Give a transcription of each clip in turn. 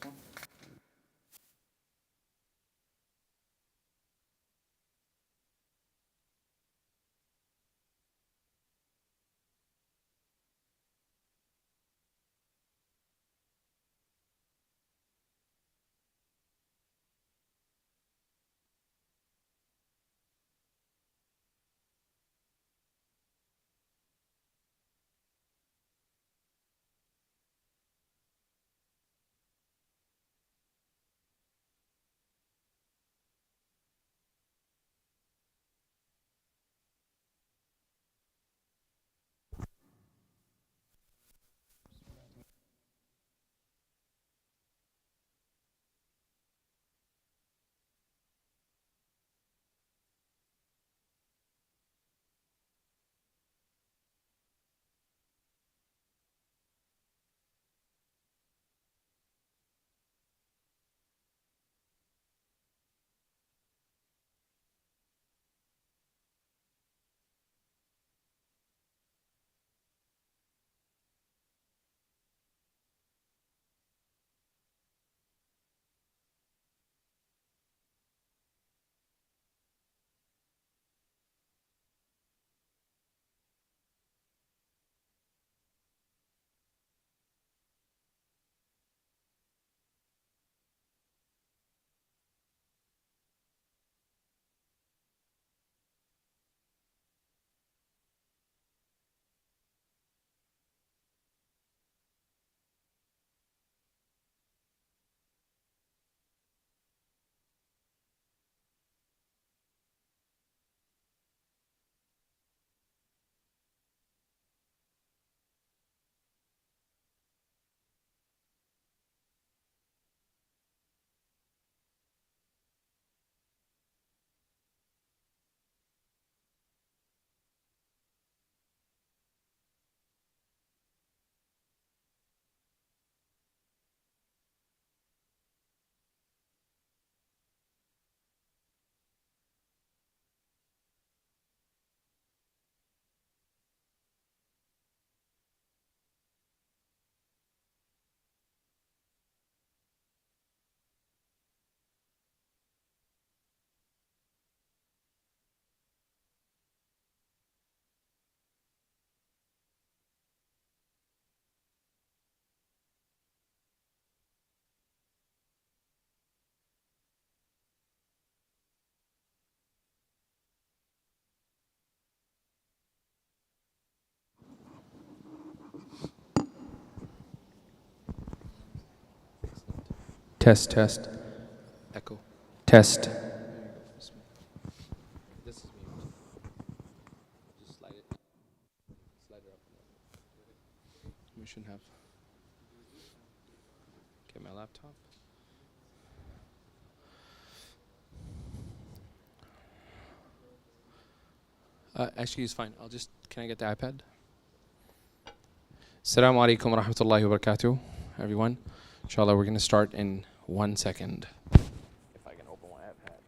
one. Test, test, Echo. test. This is me. Just slide it. Slide it up. We shouldn't have. Get my laptop. Actually, it's fine. Can I get the iPad? Assalamu alaikum wa rahmatullahi wa barakatuh, everyone. Inshallah, we're going to start in 1 second. If I can open my iPad.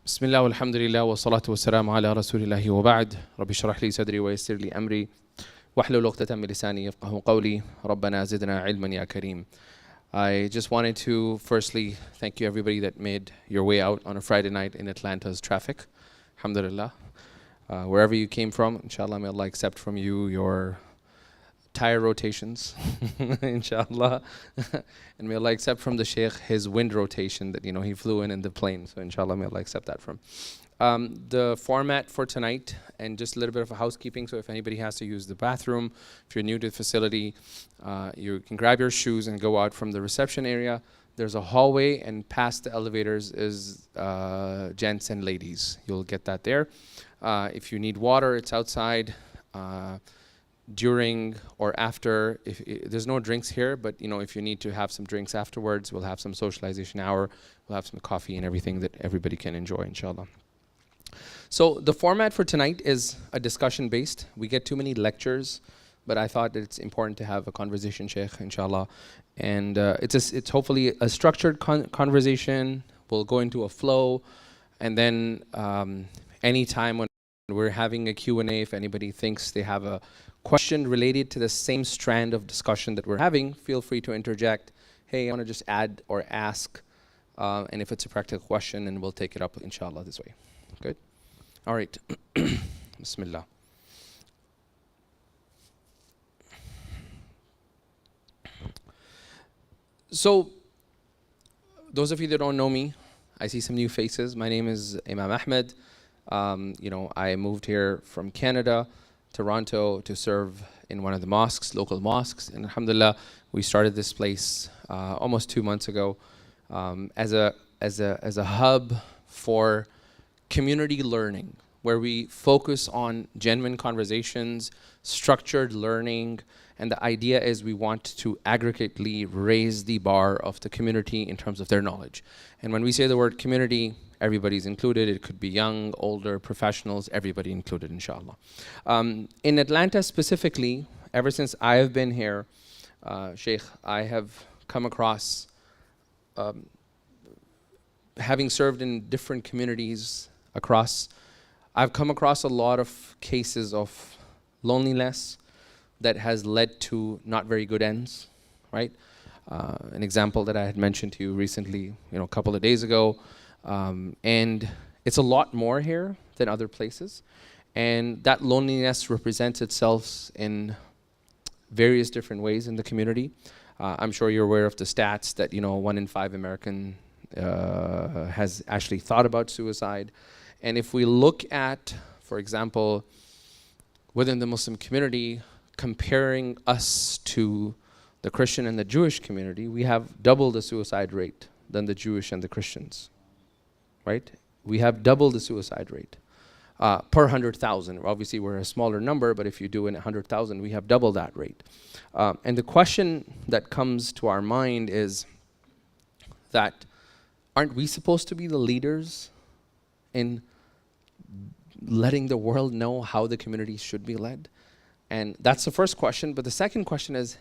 بسم الله والحمد لله والصلاة والسلام على رسول الله وبعد رب اشرح لي صدري ويسر لي أمري واحلل عقدة من لساني يفقهوا قولي ربنا زدنا علما يا كريم. I just wanted to firstly thank you everybody that made your way out on a Friday night in Atlanta's traffic. Alhamdulillah. Wherever you came from, inshallah, may Allah accept from you your tire rotations, inshallah. And may Allah accept from the Shaykh his wind rotation that, he flew in the plane. So inshallah, may Allah accept that from. The format for tonight, and just a little bit of a housekeeping, so if anybody has to use the bathroom, if you're new to the facility, you can grab your shoes and go out from the reception area. There's a hallway, and past the elevators is gents and ladies. You'll get that there. If you need water, it's outside. During or after, there's no drinks here, but if you need to have some drinks afterwards, we'll have some socialization hour, we'll have some coffee and everything that everybody can enjoy, inshallah. So the format for tonight is a discussion based. We get too many lectures but I thought that it's important to have a conversation, Sheikh, inshallah. And it's hopefully a structured conversation. We'll go into a flow, and then anytime when we're having a Q&A, if anybody thinks they have a question related to the same strand of discussion that we're having, feel free to interject. Hey, I want to just add or ask, and if it's a practical question, and we'll take it up, inshallah, this way. Good? All right. Bismillah. So, those of you that don't know me, I see some new faces. My name is Imam Ahmad. I moved here from Canada, Toronto, to serve in one of the mosques, local mosques. And alhamdulillah, we started this place almost 2 months ago as a hub for community learning, where we focus on genuine conversations, structured learning, and the idea is we want to aggregately raise the bar of the community in terms of their knowledge. And when we say the word community, everybody's included. It could be young, older, professionals, everybody included, inshallah. In Atlanta specifically, ever since I have been here, Sheikh, I have come across, having served in different communities across, I've come across a lot of cases of loneliness that has led to not very good ends, right? An example that I had mentioned to you recently, a couple of days ago, and it's a lot more here than other places. And that loneliness represents itself in various different ways in the community. I'm sure you're aware of the stats that 1 in 5 American has actually thought about suicide. And if we look at, for example, within the Muslim community, comparing us to the Christian and the Jewish community, we have double the suicide rate than the Jewish and the Christians, right? We have double the suicide rate per 100,000. Obviously, we're a smaller number, but if you do in 100,000, we have double that rate. And the question that comes to our mind is that, aren't we supposed to be the leaders in letting the world know how the community should be led? And that's the first question. But the second question is,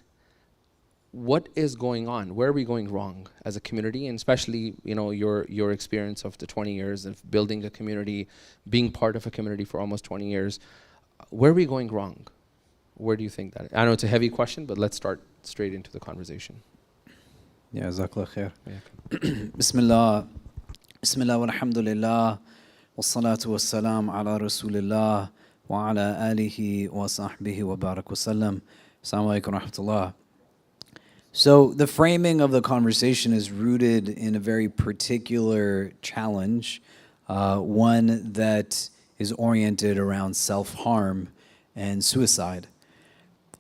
what is going on? Where are we going wrong as a community? And especially, your experience of the 20 years of building a community, being part of a community for almost 20 years. Where are we going wrong? Where do you think that? I know it's a heavy question, but let's start straight into the conversation. Yeah, jazakallah khair. Bismillah. Bismillah walhamdulillah. Wassalatu wassalam ala rasulillah. Wa ala alihi wa sahbihi wa barak wa sallam. Assalamu alaikum wa rahmatullah. So the framing of the conversation is rooted in a very particular challenge, one that is oriented around self-harm and suicide.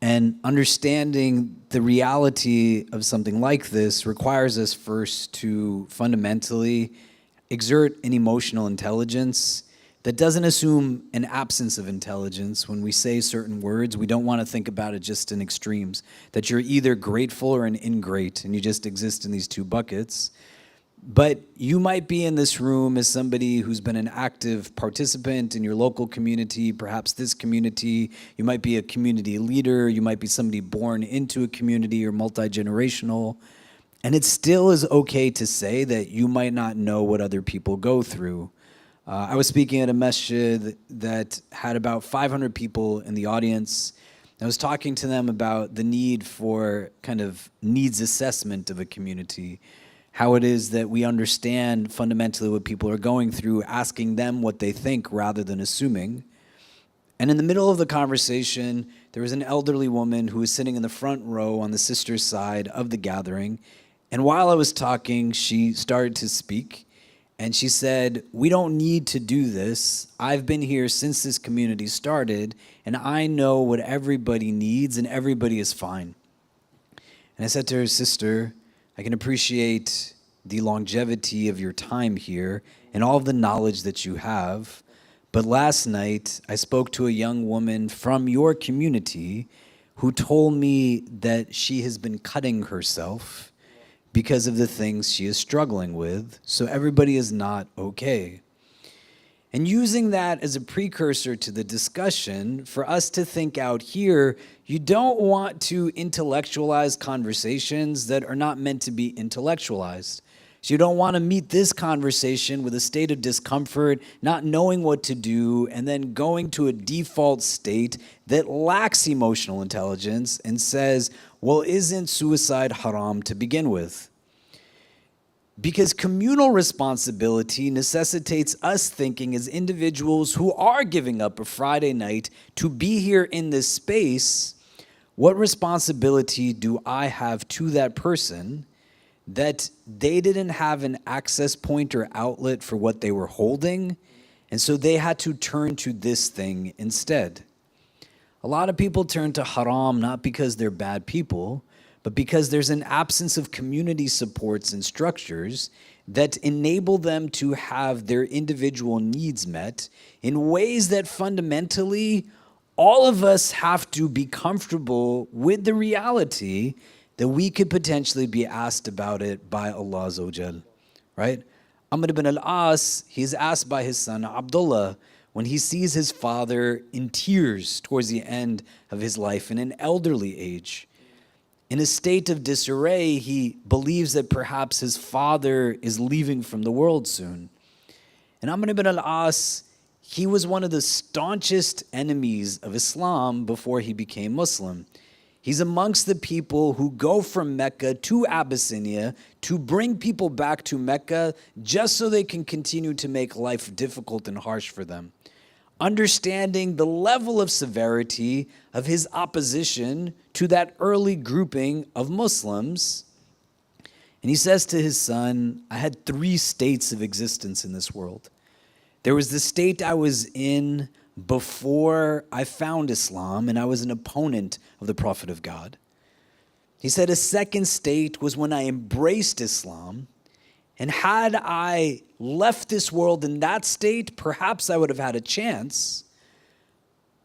And understanding the reality of something like this requires us first to fundamentally exert an emotional intelligence that doesn't assume an absence of intelligence. When we say certain words, we don't want to think about it just in extremes, that you're either grateful or an ingrate, and you just exist in these two buckets. But you might be in this room as somebody who's been an active participant in your local community, perhaps this community. You might be a community leader. You might be somebody born into a community or multi-generational. And it still is okay to say that you might not know what other people go through. I was speaking at a masjid that had about 500 people in the audience. I was talking to them about the need for kind of needs assessment of a community, how it is that we understand fundamentally what people are going through, asking them what they think rather than assuming. And in the middle of the conversation, there was an elderly woman who was sitting in the front row on the sister's side of the gathering. And while I was talking, she started to speak. And she said, "We don't need to do this. I've been here since this community started, and I know what everybody needs, and everybody is fine." And I said to her, "Sister, I can appreciate the longevity of your time here and all of the knowledge that you have. But last night, I spoke to a young woman from your community who told me that she has been cutting herself because of the things she is struggling with, so everybody is not okay." And using that as a precursor to the discussion, for us to think out here, you don't want to intellectualize conversations that are not meant to be intellectualized. So you don't want to meet this conversation with a state of discomfort, not knowing what to do, and then going to a default state that lacks emotional intelligence and says, well, isn't suicide haram to begin with? Because communal responsibility necessitates us thinking as individuals who are giving up a Friday night to be here in this space, what responsibility do I have to that person that they didn't have an access point or outlet for what they were holding, and so they had to turn to this thing instead? A lot of people turn to haram not because they're bad people, but because there's an absence of community supports and structures that enable them to have their individual needs met in ways that fundamentally all of us have to be comfortable with the reality that we could potentially be asked about it by Allah Azza wa Jal, right? Amr ibn al-As, he's asked by his son Abdullah when he sees his father in tears towards the end of his life in an elderly age. In a state of disarray, he believes that perhaps his father is leaving from the world soon. And Amr ibn al-As, he was one of the staunchest enemies of Islam before he became Muslim. He's amongst the people who go from Mecca to Abyssinia to bring people back to Mecca just so they can continue to make life difficult and harsh for them. Understanding the level of severity of his opposition to that early grouping of Muslims. And he says to his son, I had 3 states of existence in this world. There was the state I was in before I found Islam, and I was an opponent of the Prophet of God. He said a second state was when I embraced Islam, and had I left this world in that state, perhaps I would have had a chance.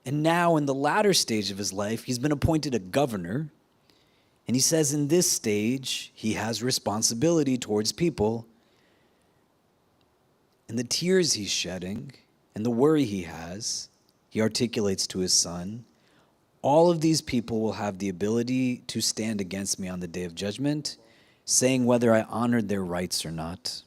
And now in the latter stage of his life, he's been appointed a governor. And he says in this stage, he has responsibility towards people. And the tears he's shedding and the worry he has, he articulates to his son, all of these people will have the ability to stand against me on the day of judgment, saying whether I honored their rights or not.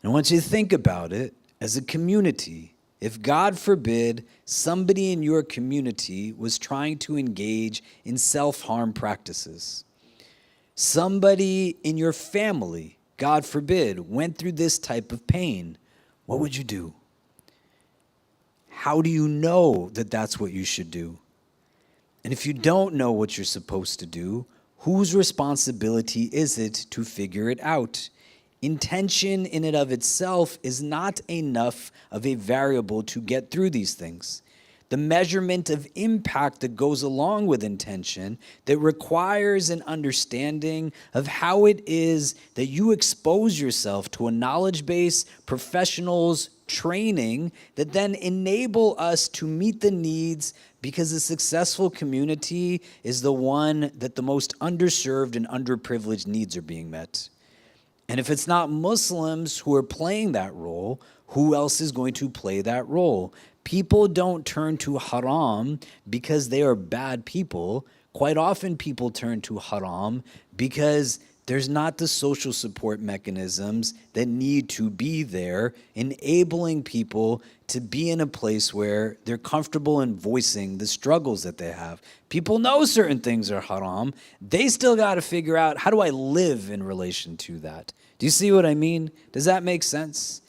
And I want you to think about it as a community. If God forbid somebody in your community was trying to engage in self-harm practices, somebody in your family, God forbid, went through this type of pain, what would you do? How do you know that that's what you should do? And if you don't know what you're supposed to do, whose responsibility is it to figure it out? Intention in and of itself is not enough of a variable to get through these things. The measurement of impact that goes along with intention that requires an understanding of how it is that you expose yourself to a knowledge base, professionals, training that then enable us to meet the needs, because a successful community is the one that the most underserved and underprivileged needs are being met. And if it's not Muslims who are playing that role, who else is going to play that role? People don't turn to haram because they are bad people. Quite often people turn to haram because there's not the social support mechanisms that need to be there, enabling people to be in a place where they're comfortable in voicing the struggles that they have. People know certain things are haram. They still got to figure out, how do I live in relation to that? Do you see what I mean? Does that make sense?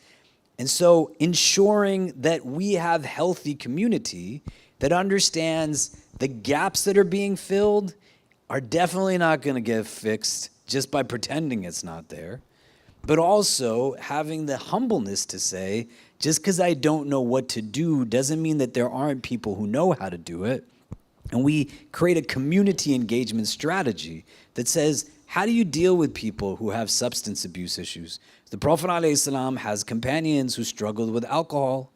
And so ensuring that we have healthy community that understands the gaps that are being filled are definitely not going to get fixed just by pretending it's not there, but also having the humbleness to say, just because I don't know what to do doesn't mean that there aren't people who know how to do it. And we create a community engagement strategy that says, how do you deal with people who have substance abuse issues? The Prophet ﷺ has companions who struggled with alcohol.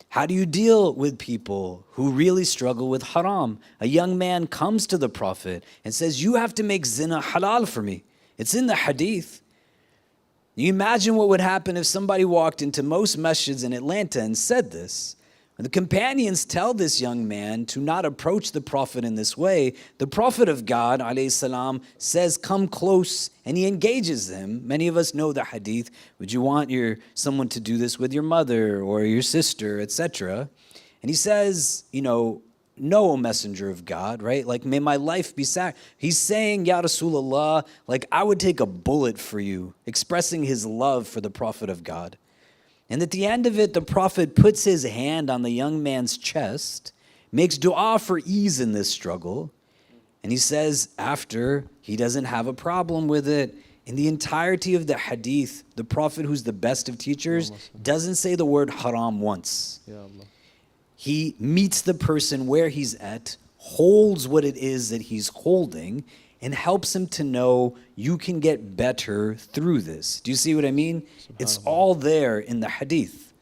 How do you deal with people who really struggle with haram? A young man comes to the Prophet and says, you have to make zina halal for me. It's in the hadith. You imagine what would happen if somebody walked into most masjids in Atlanta and said this. When the companions tell this young man to not approach the Prophet in this way, the Prophet of God, alayhi salam, says, come close, and he engages them. Many of us know the hadith. Would you want someone to do this with your mother or your sister, etc.? And he says, no, O messenger of God, right? Like, may my life be sacrificed. He's saying, Ya Rasulullah, like, I would take a bullet for you, expressing his love for the Prophet of God. And at the end of it, the Prophet puts his hand on the young man's chest, makes dua for ease in this struggle, and he says after he doesn't have a problem with it. In the entirety of the hadith, the Prophet, who's the best of teachers, doesn't say the word haram once. He meets the person where he's at, holds what it is that he's holding, and helps him to know you can get better through this. Do you see what I mean? It's all there in the hadith.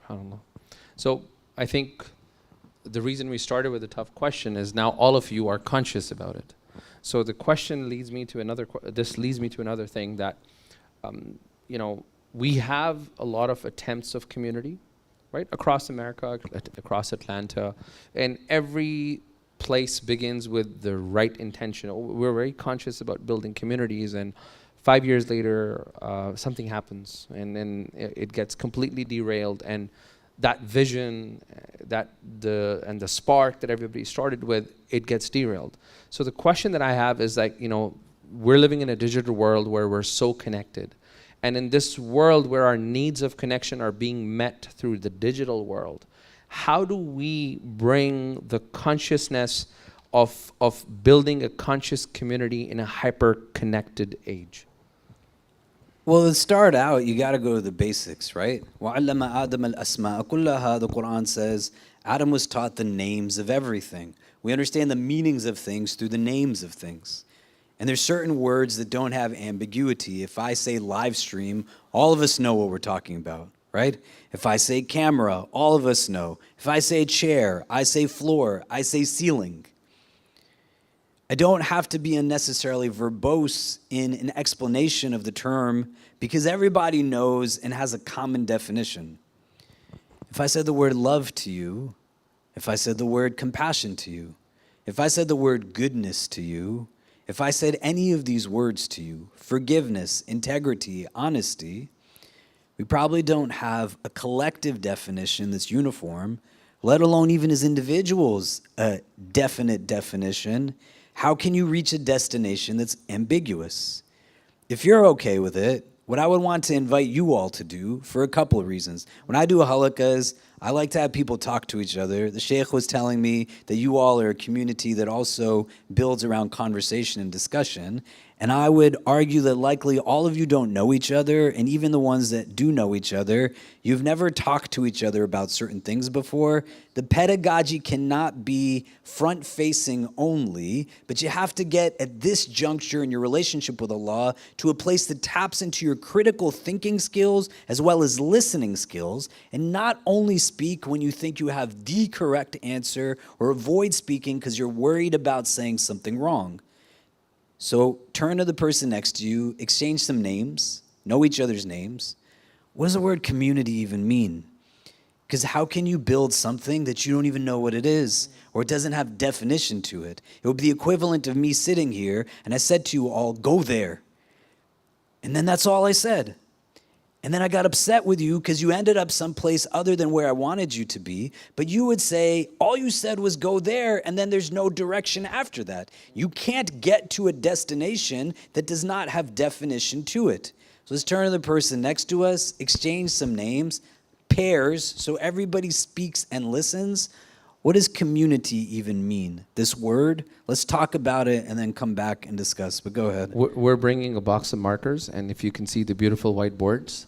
SubhanAllah. So I think the reason we started with a tough question is now all of you are conscious about it. So the question leads me to another thing that, we have a lot of attempts of community, right? Across America, across Atlanta, and every place begins with the right intention. We're very conscious about building communities, and 5 years later, something happens, and then it gets completely derailed. And that vision, and the spark that everybody started with, it gets derailed. So the question that I have is we're living in a digital world where we're so connected, and in this world where our needs of connection are being met through the digital world, how do we bring the consciousness of building a conscious community in a hyper-connected age? Well, to start out, you got to go to the basics, right? وَعَلَّمَ آدَمَ الْأَسْمَاءَ كُلَّهَا. The Quran says Adam was taught the names of everything. We understand the meanings of things through the names of things. And there's certain words that don't have ambiguity. If I say live stream, all of us know what we're talking about, right? If I say camera, all of us know. If I say chair, I say floor, I say ceiling. I don't have to be unnecessarily verbose in an explanation of the term because everybody knows and has a common definition. If I said the word love to you, if I said the word compassion to you, if I said the word goodness to you, if I said any of these words to you, forgiveness, integrity, honesty, we probably don't have a collective definition that's uniform, let alone even as individuals, a definite definition. How can you reach a destination that's ambiguous? If you're okay with it, what I would want to invite you all to do, for a couple of reasons. When I do halaqas, I like to have people talk to each other. The Shaykh was telling me that you all are a community that also builds around conversation and discussion. And I would argue that likely all of you don't know each other, and even the ones that do know each other, you've never talked to each other about certain things before. The pedagogy cannot be front-facing only, but you have to get at this juncture in your relationship with Allah to a place that taps into your critical thinking skills as well as listening skills, and not only speak when you think you have the correct answer or avoid speaking because you're worried about saying something wrong. So turn to the person next to you, exchange some names, know each other's names. What does the word community even mean? Because how can you build something that you don't even know what it is, or it doesn't have definition to it? It would be the equivalent of me sitting here and I said to you all, go there. And then that's all I said. And then I got upset with you because you ended up someplace other than where I wanted you to be. But you would say, all you said was go there, and then there's no direction after that. You can't get to a destination that does not have definition to it. So let's turn to the person next to us, exchange some names, pairs, so everybody speaks and listens. What does community even mean? This word? Let's talk about it and then come back and discuss. But go ahead. We're bringing a box of markers, and if you can see the beautiful whiteboards,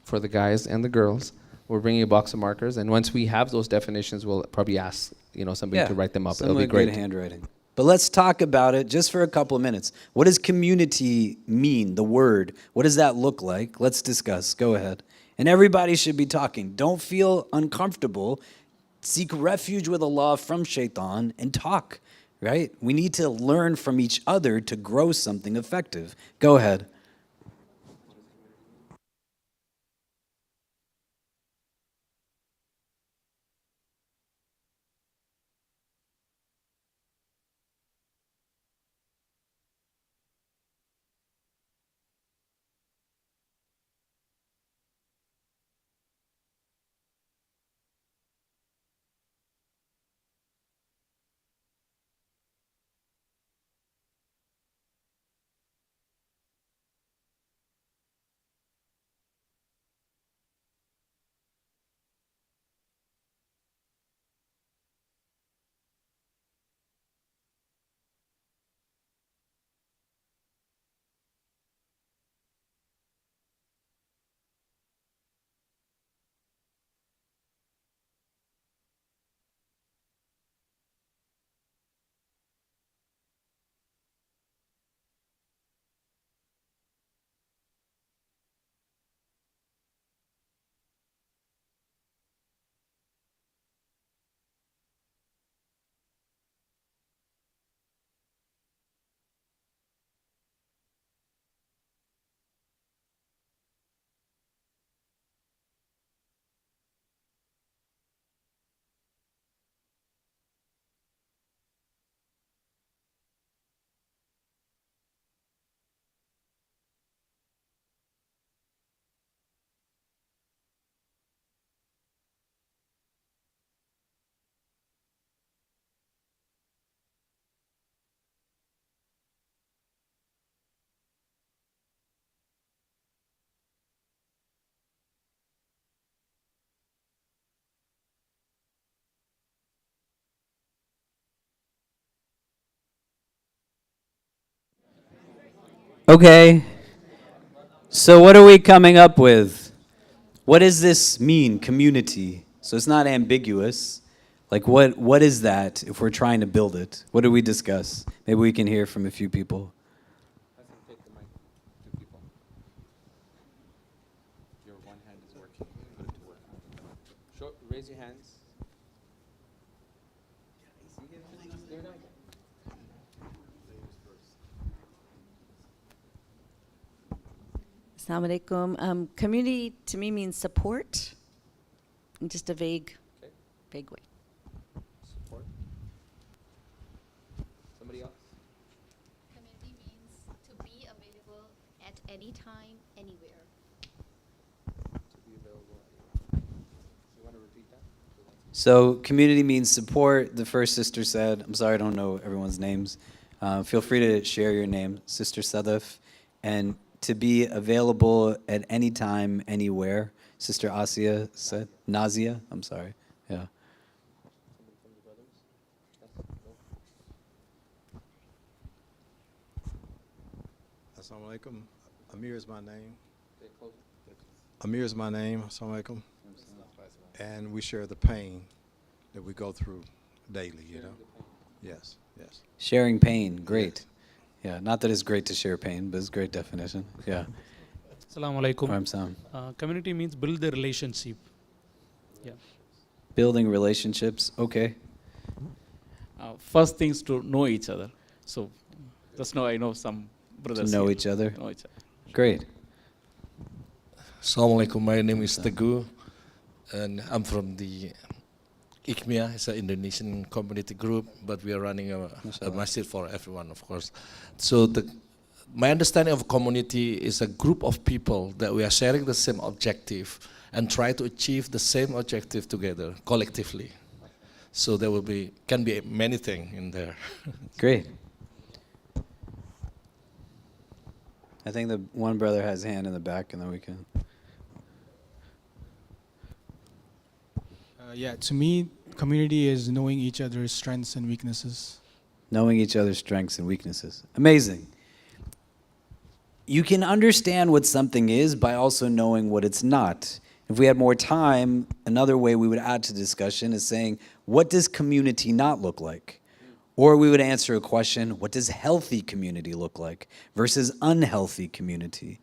for the guys and the girls, we're bringing a box of markers, and once we have those definitions, we'll probably ask somebody to write them up. It'll be great. Good handwriting. But let's talk about it just for a couple of minutes. What does community mean? The word. What does that look like? Let's discuss. Go ahead. And everybody should be talking. Don't feel uncomfortable. Seek refuge with Allah from shaitan and talk. Right? We need to learn from each other to grow something effective. Go ahead. Okay. So what are we coming up with? What does this mean, community? So it's not ambiguous. Like what is that if we're trying to build it? What do we discuss? Maybe we can hear from a few people. Take the mic to people. Your one hand is working. Put it to work. Raise your hands. Assalamu alaikum. Community to me means support in just a vague way. Support. Somebody else? Community means to be available at any time, anywhere. To be available anywhere. You want to repeat that? So community means support. The first sister said, I'm sorry I don't know everyone's names. Feel free to share your name, Sister Sadaf. And to be available at any time, anywhere. Sister Asia said, Nazia, I'm sorry. Yeah. Assalamu alaikum. Amir is my name. Amir is my name. Assalamu alaikum. And we share the pain that we go through daily, you know. Yes, yes. Sharing pain, great. Yeah, not that it's great to share pain, but it's a great definition. Yeah. Assalamu alaikum. Sam. Community means build the relationship. Yeah. Building relationships, okay. First things to know each other. So just now I know some brothers. To know here. each other. Know each other. Great. Assalamu alaikum. My name is Teguh, and I'm from the IKMIA. It's an Indonesian community group, but we are running a masjid for everyone, of course. So my understanding of community is a group of people that we are sharing the same objective and try to achieve the same objective together, collectively. So there can be many things in there. Great. I think the one brother has a hand in the back, and then we can. Yeah, to me, community is knowing each other's strengths and weaknesses. Knowing each other's strengths and weaknesses. Amazing. You can understand what something is by also knowing what it's not. If we had more time, another way we would add to discussion is saying, what does community not look like? Or we would answer a question, what does healthy community look like versus unhealthy community?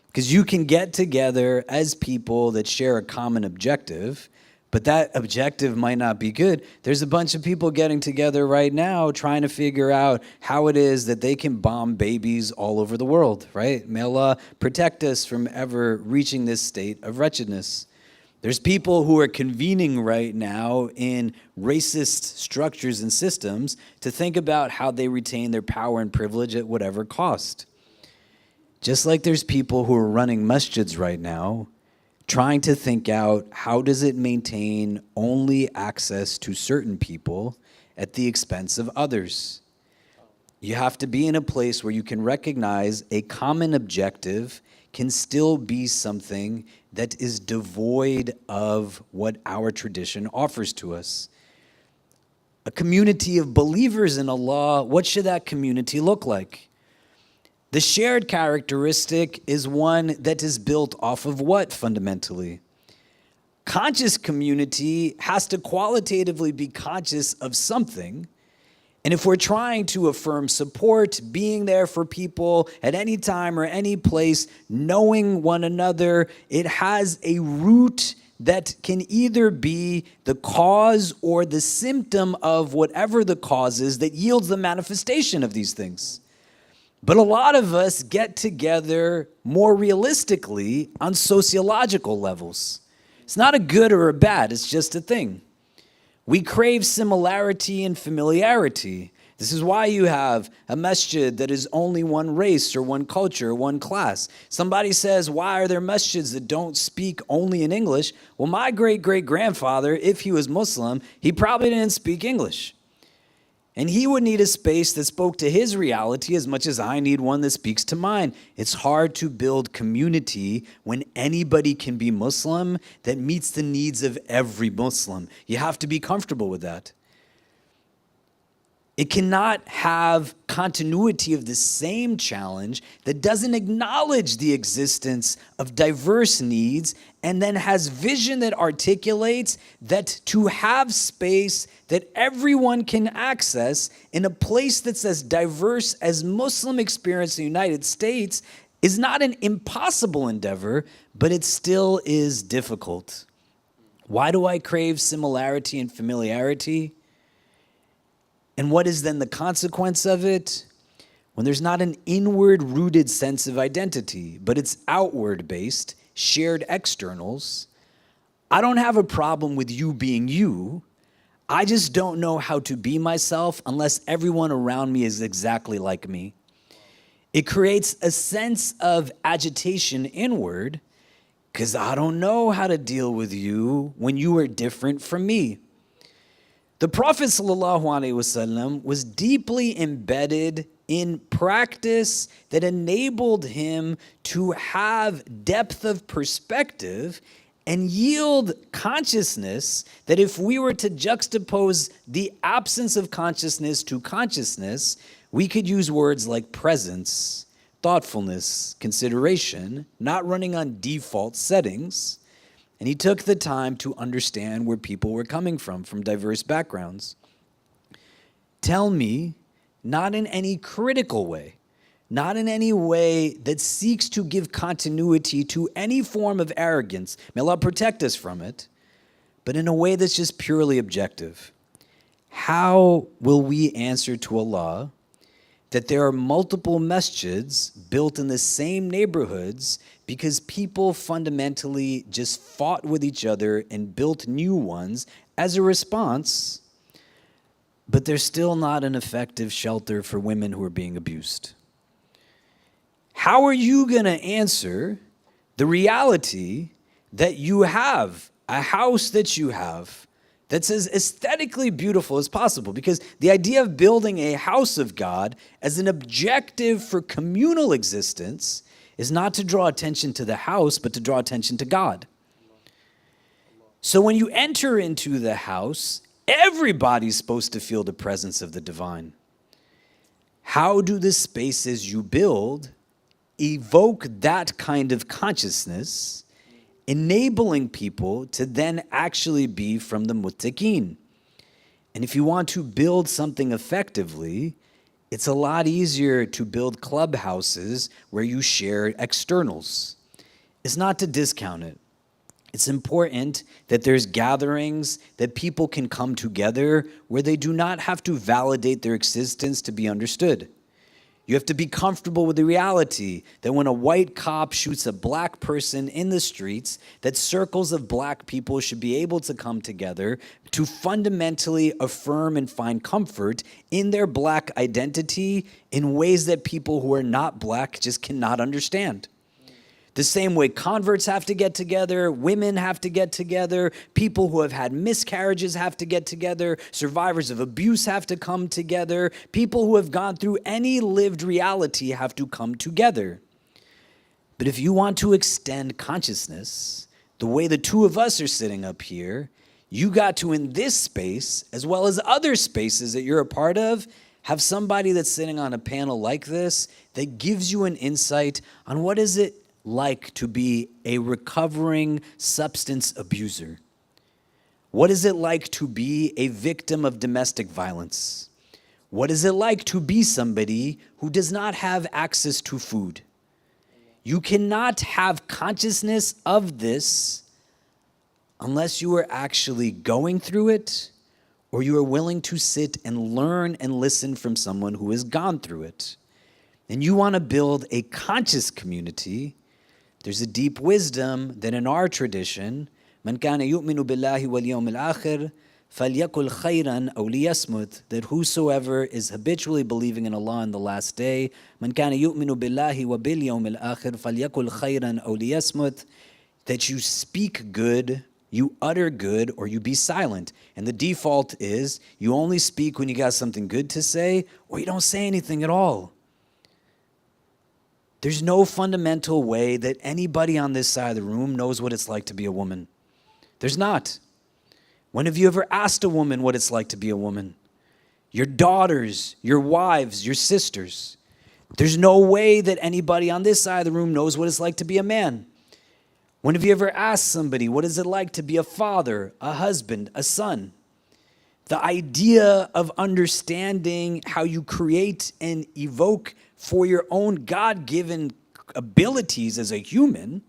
Because you can get together as people that share a common objective, but that objective might not be good. There's a bunch of people getting together right now trying to figure out how it is that they can bomb babies all over the world, right? May Allah protect us from ever reaching this state of wretchedness. There's people who are convening right now in racist structures and systems to think about how they retain their power and privilege at whatever cost. Just like there's people who are running masjids right now trying to think out how does it maintain only access to certain people at the expense of others. You have to be in a place where you can recognize a common objective can still be something that is devoid of what our tradition offers to us. A community of believers in Allah, what should that community look like? The shared characteristic is one that is built off of what fundamentally? Conscious community has to qualitatively be conscious of something. And if we're trying to affirm support, being there for people at any time or any place, knowing one another, it has a root that can either be the cause or the symptom of whatever the cause is that yields the manifestation of these things. But a lot of us get together more realistically on sociological levels. It's not a good or a bad, it's just a thing. We crave similarity and familiarity. This is why you have a masjid that is only one race or one culture, one class. Somebody says, why are there masjids that don't speak only in English? Well, my great-great-grandfather, if he was Muslim, he probably didn't speak English. And he would need a space that spoke to his reality as much as I need one that speaks to mine. It's hard to build community when anybody can be Muslim that meets the needs of every Muslim. You have to be comfortable with that. It cannot have continuity of the same challenge that doesn't acknowledge the existence of diverse needs and then has vision that articulates that to have space that everyone can access in a place that's as diverse as Muslim experience in the United States is not an impossible endeavor, but it still is difficult. Why do I crave similarity and familiarity? And what is then the consequence of it? When there's not an inward-rooted sense of identity, but it's outward-based, shared externals, I don't have a problem with you being you. I just don't know how to be myself unless everyone around me is exactly like me. It creates a sense of agitation inward because I don't know how to deal with you when you are different from me. The Prophet ﷺ was deeply embedded in practice that enabled him to have depth of perspective and yield consciousness that if we were to juxtapose the absence of consciousness to consciousness, we could use words like presence, thoughtfulness, consideration, not running on default settings. And he took the time to understand where people were coming from diverse backgrounds. Tell me, not in any critical way, not in any way that seeks to give continuity to any form of arrogance, may Allah protect us from it, but in a way that's just purely objective. How will we answer to Allah that there are multiple masjids built in the same neighborhoods because people fundamentally just fought with each other and built new ones as a response, but they're still not an effective shelter for women who are being abused? How are you going to answer the reality that you have a house that you have that's as aesthetically beautiful as possible? Because the idea of building a house of God as an objective for communal existence is not to draw attention to the house, but to draw attention to God. So when you enter into the house, everybody's supposed to feel the presence of the divine. How do the spaces you build evoke that kind of consciousness, enabling people to then actually be from the muttaqeen? And if you want to build something effectively, it's a lot easier to build clubhouses where you share externals. It's not to discount it. It's important that there's gatherings that people can come together where they do not have to validate their existence to be understood. You have to be comfortable with the reality that when a white cop shoots a black person in the streets, that circles of black people should be able to come together to fundamentally affirm and find comfort in their black identity in ways that people who are not black just cannot understand. The same way converts have to get together, women have to get together, people who have had miscarriages have to get together, survivors of abuse have to come together, people who have gone through any lived reality have to come together. But if you want to extend consciousness, the way the two of us are sitting up here, you got to, in this space, as well as other spaces that you're a part of, have somebody that's sitting on a panel like this that gives you an insight on what is it like to be a recovering substance abuser? What is it like to be a victim of domestic violence? What is it like to be somebody who does not have access to food? You cannot have consciousness of this unless you are actually going through it or you are willing to sit and learn and listen from someone who has gone through it. And you want to build a conscious community. There's a deep wisdom that in our tradition, "Man kana yu'minu billahi wal yawmil akhir, falyakul khayran aw liyasmut," that whosoever is habitually believing in Allah in the last day, "Man kana yu'minu billahi wa bil yawmil akhir, falyakul khayran aw liyasmut," that you speak good, you utter good, or you be silent. And the default is you only speak when you got something good to say, or you don't say anything at all. There's no fundamental way that anybody on this side of the room knows what it's like to be a woman. There's not. When have you ever asked a woman what it's like to be a woman? your daughters, your wives, your sisters. There's no way that anybody on this side of the room knows what it's like to be a man. When have you ever asked somebody, what is it like to be a father, a husband, a son? The idea of understanding how you create and evoke for your own God-given abilities as a human,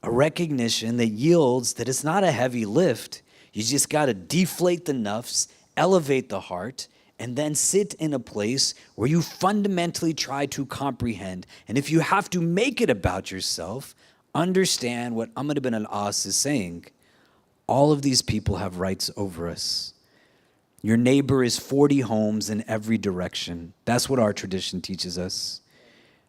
a recognition that yields that it's not a heavy lift. You just got to deflate the nafs, elevate the heart, and then sit in a place where you fundamentally try to comprehend. And if you have to make it about yourself, understand what Ahmad ibn al-As is saying. All of these people have rights over us. Your neighbor is 40 homes in every direction. That's what our tradition teaches us.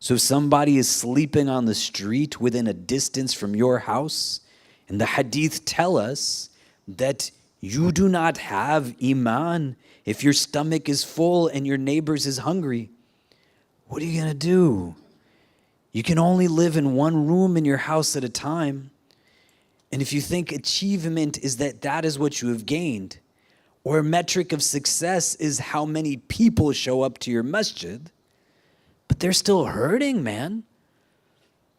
So if somebody is sleeping on the street within a distance from your house, and the hadith tell us that you do not have iman if your stomach is full and your neighbor's is hungry, what are you going to do? You can only live in one room in your house at a time. And if you think achievement is that is what you have gained, or a metric of success is how many people show up to your masjid, but they're still hurting, man.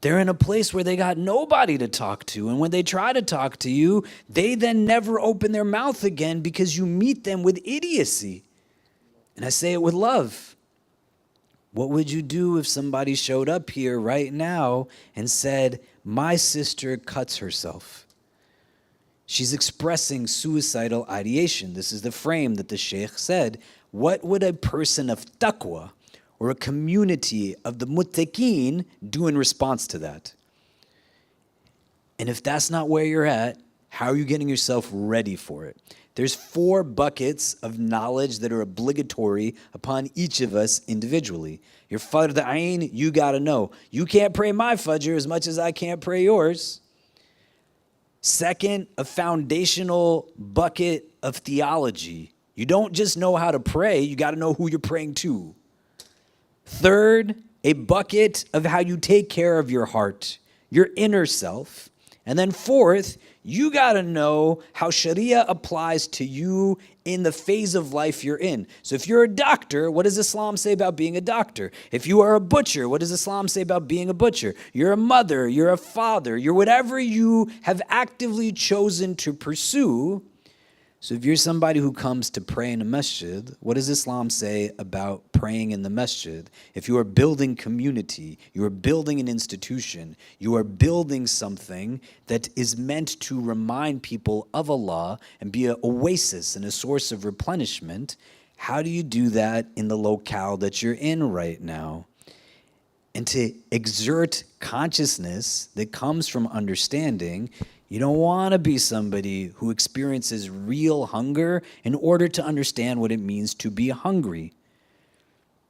They're in a place where they got nobody to talk to. And when they try to talk to you, they then never open their mouth again because you meet them with idiocy. And I say it with love. What would you do if somebody showed up here right now and said, my sister cuts herself? She's expressing suicidal ideation. This is the frame that the sheikh said. What would a person of taqwa or a community of the muttaqeen do in response to that? And if that's not where you're at, how are you getting yourself ready for it? There's 4 buckets of knowledge that are obligatory upon each of us individually. Your fard ayn, you gotta know. You can't pray my fajr as much as I can't pray yours. Second, a foundational bucket of theology. You don't just know how to pray, you gotta know who you're praying to. Third, a bucket of how you take care of your heart, your inner self. And then fourth, you gotta know how Sharia applies to you in the phase of life you're in. So if you're a doctor, what does Islam say about being a doctor? If you are a butcher, what does Islam say about being a butcher? You're a mother, you're a father, you're whatever you have actively chosen to pursue. So if you're somebody who comes to pray in a masjid, what does Islam say about praying in the masjid? If you are building community, you are building an institution, you are building something that is meant to remind people of Allah and be an oasis and a source of replenishment, how do you do that in the locale that you're in right now? And to exert consciousness that comes from understanding, you don't want to be somebody who experiences real hunger in order to understand what it means to be hungry.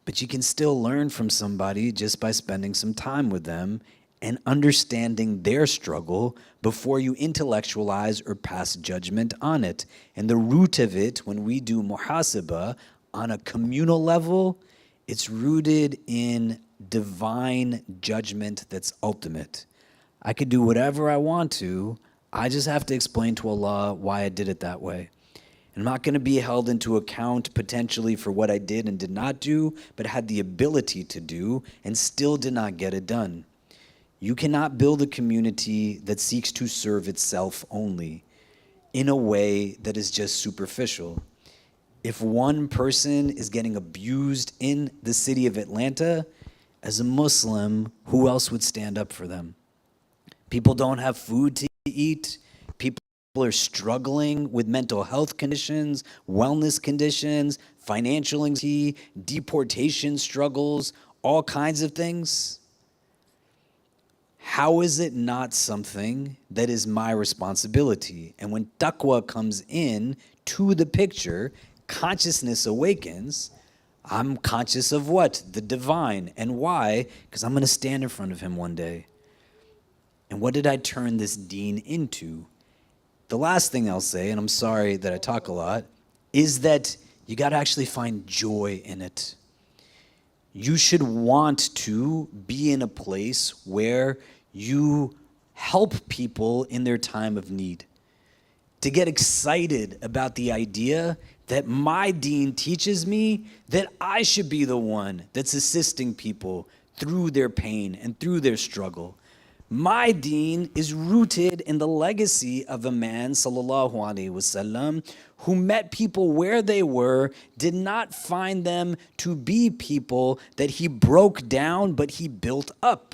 But you can still learn from somebody just by spending some time with them and understanding their struggle before you intellectualize or pass judgment on it. And the root of it, when we do muhasabah on a communal level, it's rooted in divine judgment that's ultimate. I could do whatever I want to. I just have to explain to Allah why I did it that way. I'm not going to be held into account potentially for what I did and did not do, but had the ability to do and still did not get it done. You cannot build a community that seeks to serve itself only in a way that is just superficial. If one person is getting abused in the city of Atlanta, as a Muslim, who else would stand up for them? People don't have food to eat. People are struggling with mental health conditions, wellness conditions, financial anxiety, deportation struggles, all kinds of things. How is it not something that is my responsibility? And when taqwa comes in to the picture, consciousness awakens. I'm conscious of what? The divine. And why? Because I'm going to stand in front of him one day. And what did I turn this deen into? The last thing I'll say, and I'm sorry that I talk a lot, is that you got to actually find joy in it. You should want to be in a place where you help people in their time of need. To get excited about the idea that my deen teaches me that I should be the one that's assisting people through their pain and through their struggle. My deen is rooted in the legacy of a man, sallallahu alaihi wasallam, who met people where they were, did not find them to be people that he broke down, but he built up,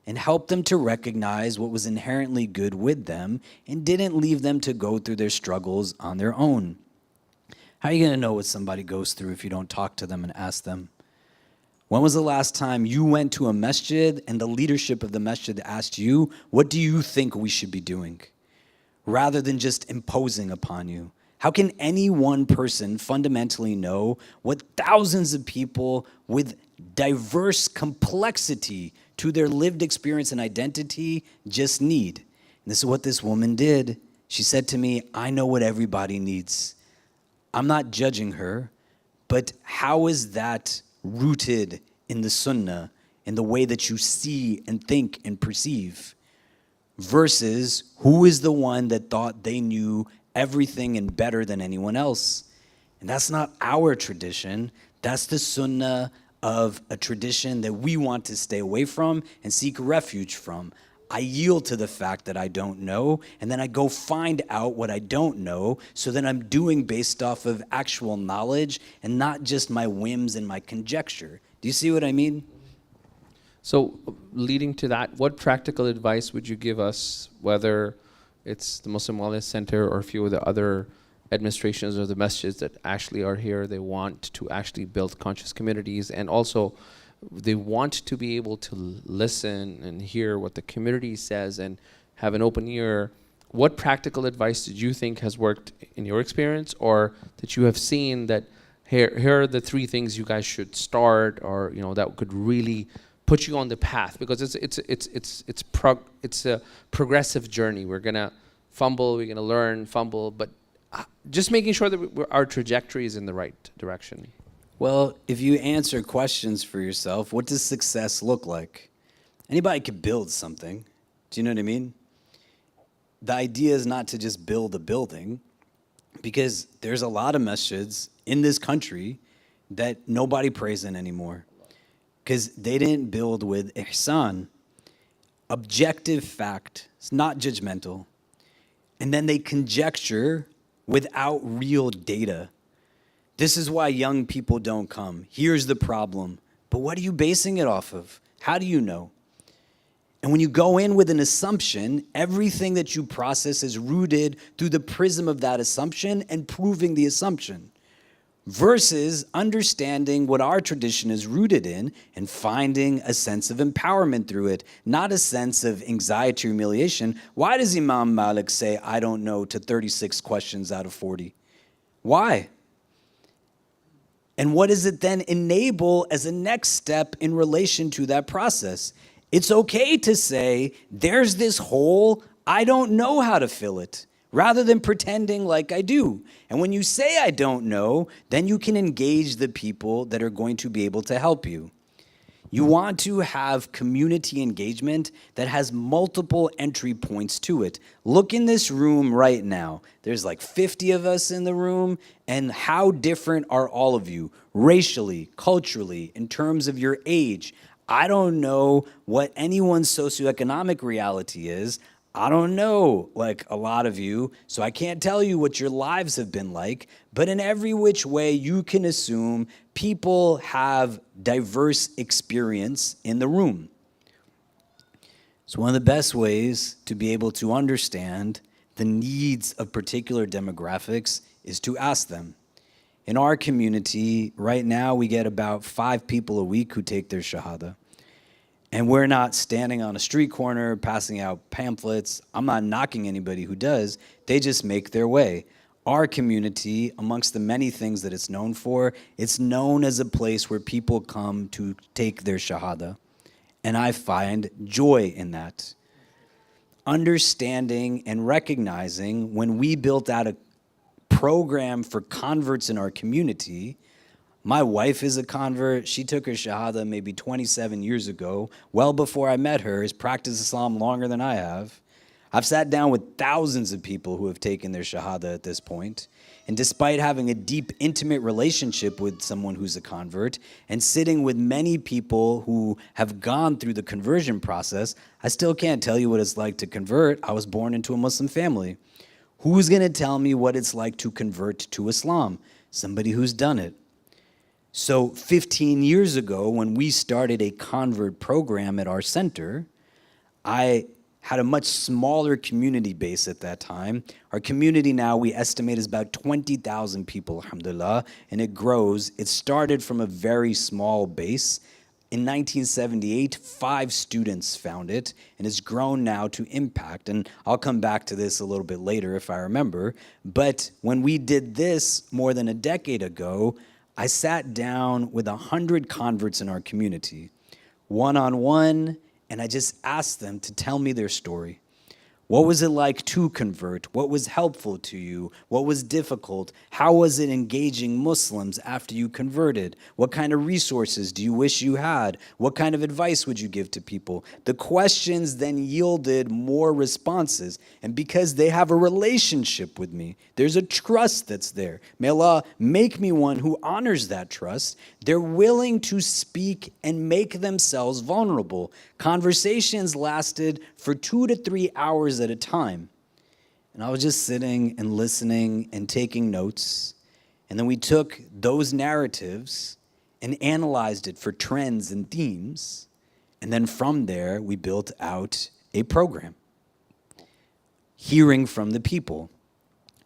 and helped them to recognize what was inherently good with them, and didn't leave them to go through their struggles on their own. How are you going to know what somebody goes through if you don't talk to them and ask them? When was the last time you went to a masjid and the leadership of the masjid asked you, what do you think we should be doing? Rather than just imposing upon you. How can any one person fundamentally know what thousands of people with diverse complexity to their lived experience and identity just need? And this is what this woman did. She said to me, I know what everybody needs. I'm not judging her, but how is that rooted in the sunnah, in the way that you see and think and perceive, versus who is the one that thought they knew everything and better than anyone else? And that's not our tradition. That's the sunnah of a tradition that we want to stay away from and seek refuge from. I yield to the fact that I don't know, and then I go find out what I don't know, so that I'm doing based off of actual knowledge and not just my whims and my conjecture. Do you see what I mean? So leading to that, what practical advice would you give us, whether it's the Muslim Wellness Center or a few of the other administrations or the masjids that actually are here, they want to actually build conscious communities, and also they want to be able to listen and hear what the community says and have an open ear. What practical advice did you think has worked in your experience, or that you have seen that here are the 3 things you guys should start, or that could really put you on the path? Because it's a progressive journey. We're gonna fumble, we're gonna learn, fumble, but just making sure that our trajectory is in the right direction. Well, if you answer questions for yourself, what does success look like? Anybody could build something. Do you know what I mean? The idea is not to just build a building, because there's a lot of masjids in this country that nobody prays in anymore, because they didn't build with ihsan, objective fact. It's not judgmental. And then they conjecture without real data. This is why young people don't come. Here's the problem. But what are you basing it off of? How do you know? And when you go in with an assumption, everything that you process is rooted through the prism of that assumption and proving the assumption, versus understanding what our tradition is rooted in and finding a sense of empowerment through it, not a sense of anxiety or humiliation. Why does Imam Malik say, I don't know, to 36 questions out of 40? Why? And what does it then enable as a next step in relation to that process? It's okay to say, there's this hole, I don't know how to fill it, rather than pretending like I do. And when you say I don't know, then you can engage the people that are going to be able to help you. You want to have community engagement that has multiple entry points to it. Look in this room right now. There's like 50 of us in the room, and how different are all of you, racially, culturally, in terms of your age? I don't know what anyone's socioeconomic reality is. I don't know, like a lot of you, so I can't tell you what your lives have been like, but in every which way you can assume people have diverse experience in the room. So one of the best ways to be able to understand the needs of particular demographics is to ask them. In our community, right now, we get about 5 people a week who take their shahada. And we're not standing on a street corner passing out pamphlets. I'm not knocking anybody who does. They just make their way. Our community, amongst the many things that it's known for, it's known as a place where people come to take their shahada. And I find joy in that. Understanding and recognizing when we built out a program for converts in our community. My wife is a convert. She took her shahada maybe 27 years ago, well before I met her, has practiced Islam longer than I have. I've sat down with thousands of people who have taken their shahada at this point, and despite having a deep, intimate relationship with someone who's a convert, and sitting with many people who have gone through the conversion process, I still can't tell you what it's like to convert. I was born into a Muslim family. Who's gonna tell me what it's like to convert to Islam? Somebody who's done it. So 15 years ago, when we started a convert program at our center, I had a much smaller community base at that time. Our community now, we estimate, is about 20,000 people, alhamdulillah, and it grows. It started from a very small base. In 1978, 5 students found it, and it's grown now to impact. And I'll come back to this a little bit later if I remember. But when we did this more than a decade ago, I sat down with 100 converts in our community, one-on-one, and I just asked them to tell me their story. What was it like to convert? What was helpful to you? What was difficult? How was it engaging Muslims after you converted? What kind of resources do you wish you had? What kind of advice would you give to people? The questions then yielded more responses. And because they have a relationship with me, there's a trust that's there. May Allah make me one who honors that trust. They're willing to speak and make themselves vulnerable. Conversations lasted for 2 to 3 hours at a time. And I was just sitting and listening and taking notes. And then we took those narratives and analyzed it for trends and themes. And then from there, we built out a program, hearing from the people.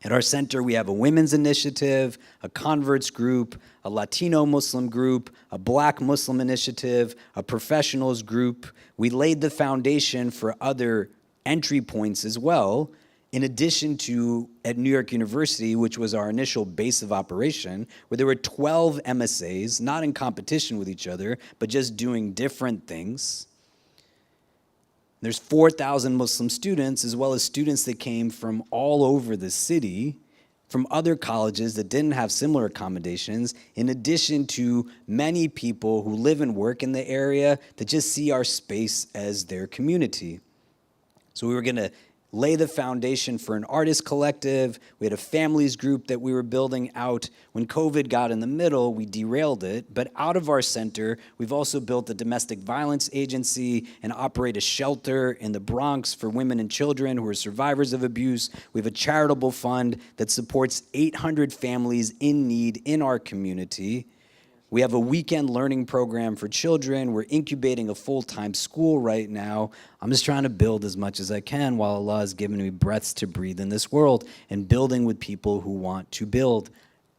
At our center, we have a women's initiative, a converts group, a Latino Muslim group, a Black Muslim initiative, a professionals group. We laid the foundation for other entry points as well, in addition to at New York University, which was our initial base of operation, where there were 12 MSAs, not in competition with each other, but just doing different things. There's 4,000 Muslim students, as well as students that came from all over the city, from other colleges that didn't have similar accommodations, in addition to many people who live and work in the area that just see our space as their community. So we were gonna lay the foundation for an artist collective. We had a families group that we were building out. When COVID got in the middle, we derailed it. But out of our center, we've also built a domestic violence agency and operate a shelter in the Bronx for women and children who are survivors of abuse. We have a charitable fund that supports 800 families in need in our community. We have a weekend learning program for children. We're incubating a full-time school right now. I'm just trying to build as much as I can while Allah has given me breaths to breathe in this world, and building with people who want to build.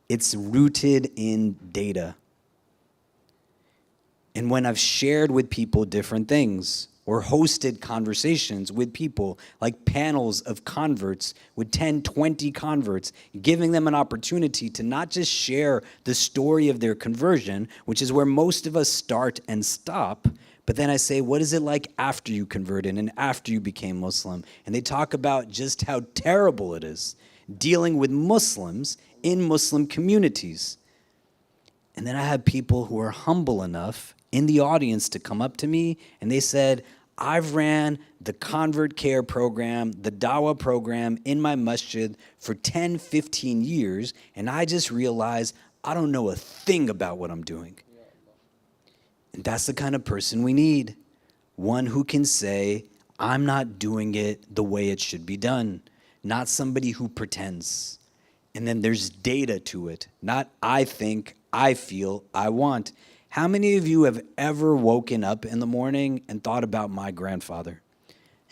It's rooted in data. And when I've shared with people different things, or hosted conversations with people, like panels of converts with 10, 20 converts, giving them an opportunity to not just share the story of their conversion, which is where most of us start and stop, but then I say, what is it like after you converted and after you became Muslim? And they talk about just how terrible it is dealing with Muslims in Muslim communities. And then I had people who are humble enough in the audience to come up to me, and they said, I've ran the Convert Care program, the Dawah program in my masjid for 10, 15 years, and I just realized I don't know a thing about what I'm doing. And that's the kind of person we need. One who can say, I'm not doing it the way it should be done. Not somebody who pretends. And then there's data to it. Not I think, I feel, I want. How many of you have ever woken up in the morning and thought about my grandfather?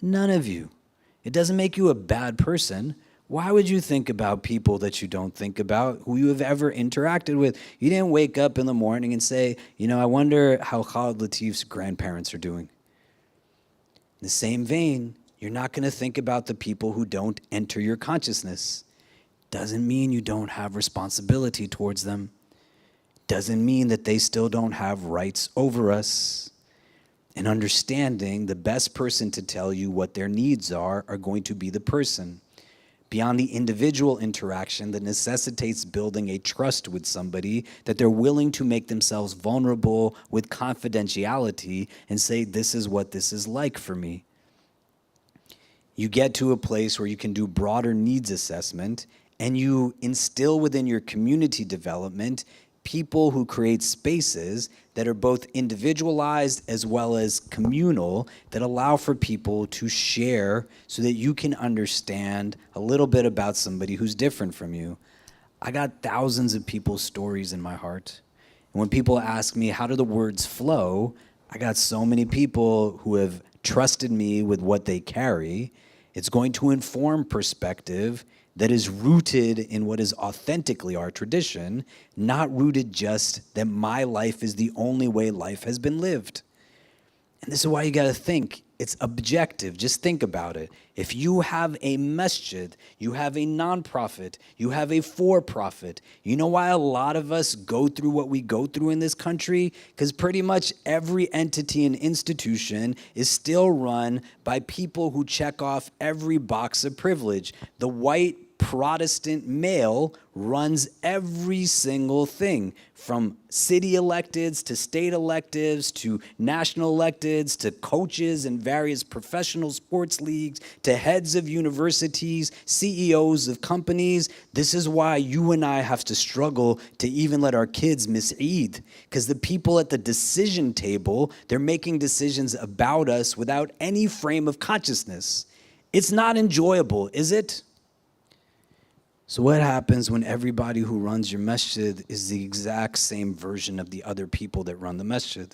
None of you. It doesn't make you a bad person. Why would you think about people that you don't think about, who you have ever interacted with? You didn't wake up in the morning and say, you know, I wonder how Khalid Latif's grandparents are doing. In the same vein, you're not going to think about the people who don't enter your consciousness. Doesn't mean you don't have responsibility towards them. Doesn't mean that they still don't have rights over us. And understanding the best person to tell you what their needs are going to be the person. Beyond the individual interaction that necessitates building a trust with somebody, that they're willing to make themselves vulnerable with confidentiality and say, this is what this is like for me. You get to a place where you can do broader needs assessment, and you instill within your community development people who create spaces that are both individualized as well as communal, that allow for people to share so that you can understand a little bit about somebody who's different from you. I got thousands of people's stories in my heart. And when people ask me, how do the words flow? I got so many people who have trusted me with what they carry. It's going to inform perspective that is rooted in what is authentically our tradition, not rooted just that my life is the only way life has been lived. And this is why you gotta think. It's objective. Just think about it. If you have a masjid, you have a nonprofit, you have a for-profit, you know why a lot of us go through what we go through in this country? Because pretty much every entity and institution is still run by people who check off every box of privilege. The white Protestant male runs every single thing, from city electeds to state electives to national electeds to coaches in various professional sports leagues to heads of universities, CEOs of companies. This is why you and I have to struggle to even let our kids miss Eid, because the people at the decision table, they're making decisions about us without any frame of consciousness. It's not enjoyable, is it? So what happens when everybody who runs your masjid is the exact same version of the other people that run the masjid?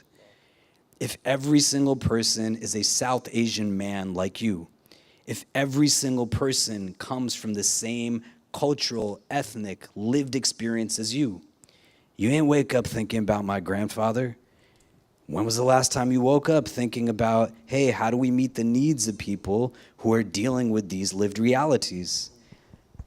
If every single person is a South Asian man like you, if every single person comes from the same cultural, ethnic, lived experience as you ain't wake up thinking about my grandfather. When was the last time you woke up thinking about, hey, how do we meet the needs of people who are dealing with these lived realities?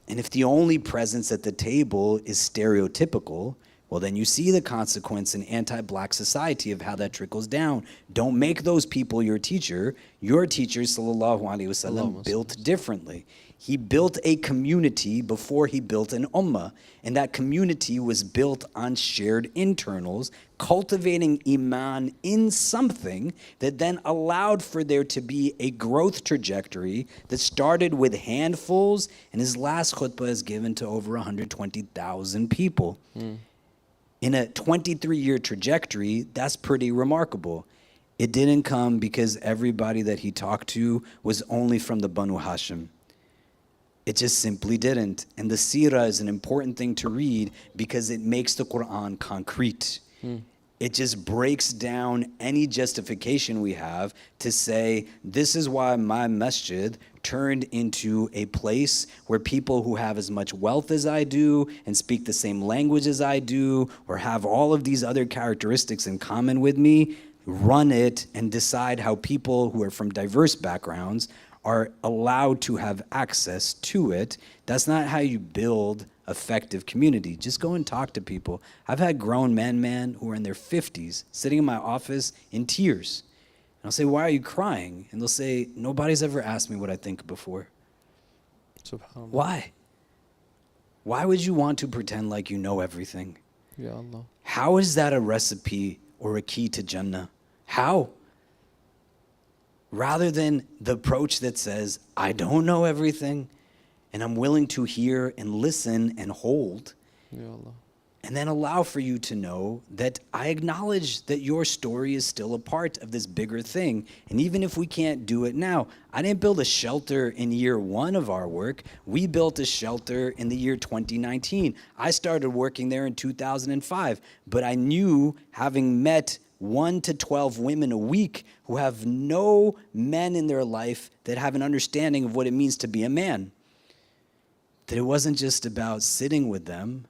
And if the only presence at the table is stereotypical, well, then you see the consequence in anti-black society of how that trickles down. Don't make those people your teacher. Your teacher, sallallahu alaihi wasallam, built differently. He built a community before he built an ummah, and that community was built on shared internals, cultivating iman in something that then allowed for there to be a growth trajectory that started with handfuls, and his last khutbah is given to over 120,000 people. In a 23-year trajectory, that's pretty remarkable. It didn't come because everybody that he talked to was only from the Banu Hashim. It just simply didn't. And the seerah is an important thing to read because it makes the Quran concrete. It just breaks down any justification we have to say, this is why my masjid turned into a place where people who have as much wealth as I do and speak the same language as I do or have all of these other characteristics in common with me, run it and decide how people who are from diverse backgrounds are allowed to have access to it. That's not how you build effective community. Just go and talk to people. I've had grown men who are in their 50s sitting in my office in tears. And I'll say, why are you crying? And they'll say, nobody's ever asked me what I think before. Why? Why would you want to pretend like you know everything? Ya Allah. How is that a recipe or a key to Jannah? How? Rather than the approach that says, I don't know everything, and I'm willing to hear and listen and hold, Ya Allah. and then allow for you to know that I acknowledge that your story is still a part of this bigger thing. And even if we can't do it now, I didn't build a shelter in year 1 of our work. We built a shelter in the year 2019. I started working there in 2005, but I knew, having met 1 to 12 women a week who have no men in their life that have an understanding of what it means to be a man, that it wasn't just about sitting with them,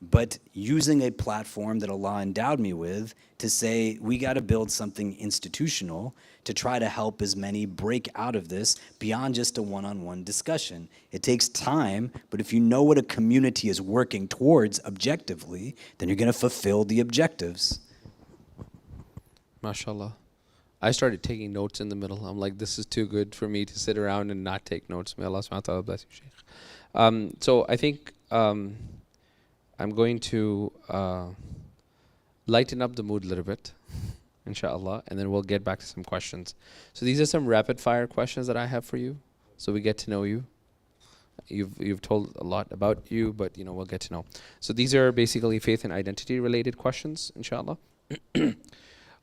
but using a platform that Allah endowed me with to say, we got to build something institutional to try to help as many break out of this beyond just a one-on-one discussion. It takes time, but if you know what a community is working towards objectively, then you're going to fulfill the objectives. MashaAllah. I started taking notes in the middle. I'm like, this is too good for me to sit around and not take notes. May Allah subhanahu wa ta'ala bless you, Shaykh. So I think I'm going to lighten up the mood a little bit, inshallah, and then we'll get back to some questions. So these are some rapid fire questions that I have for you. so we get to know you. You've told a lot about you, but we'll get to know. So these are basically faith and identity related questions, inshallah.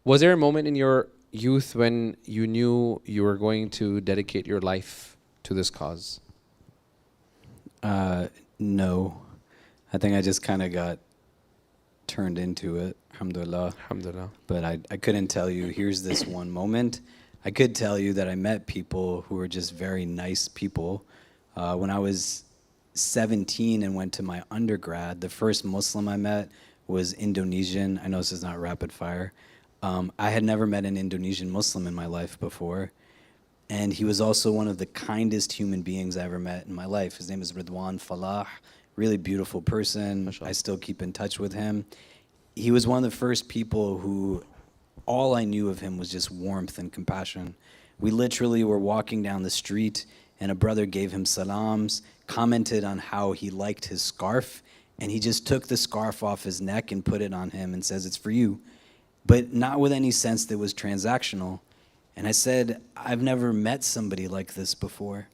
Was there a moment in your youth when you knew you were going to dedicate your life to this cause? No. I think I just kind of got turned into it, alhamdulillah. Alhamdulillah. But I couldn't tell you, here's this one moment. I could tell you that I met people who were just very nice people. When I was 17 and went to my undergrad, the first Muslim I met was Indonesian. I know this is not rapid fire. I had never met an Indonesian Muslim in my life before. And he was also one of the kindest human beings I ever met in my life. His name is Ridwan Falah, really beautiful person. I still keep in touch with him. He was one of the first people who, all I knew of him was just warmth and compassion. We literally were walking down the street and a brother gave him salams, commented on how he liked his scarf, and he just took the scarf off his neck and put it on him and says, "It's for you," but not with any sense that was transactional. And I said, I've never met somebody like this before.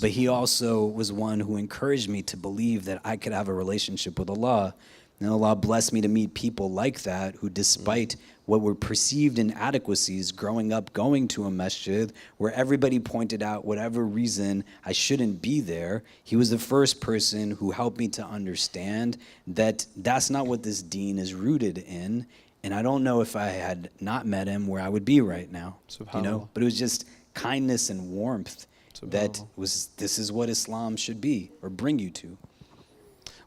But he also was one who encouraged me to believe that I could have a relationship with Allah. And Allah blessed me to meet people like that who, despite what were perceived inadequacies growing up going to a masjid where everybody pointed out whatever reason I shouldn't be there, he was the first person who helped me to understand that that's not what this deen is rooted in. And I don't know if I had not met him where I would be right now, But it was just kindness and warmth that was, this is what Islam should be or bring you to.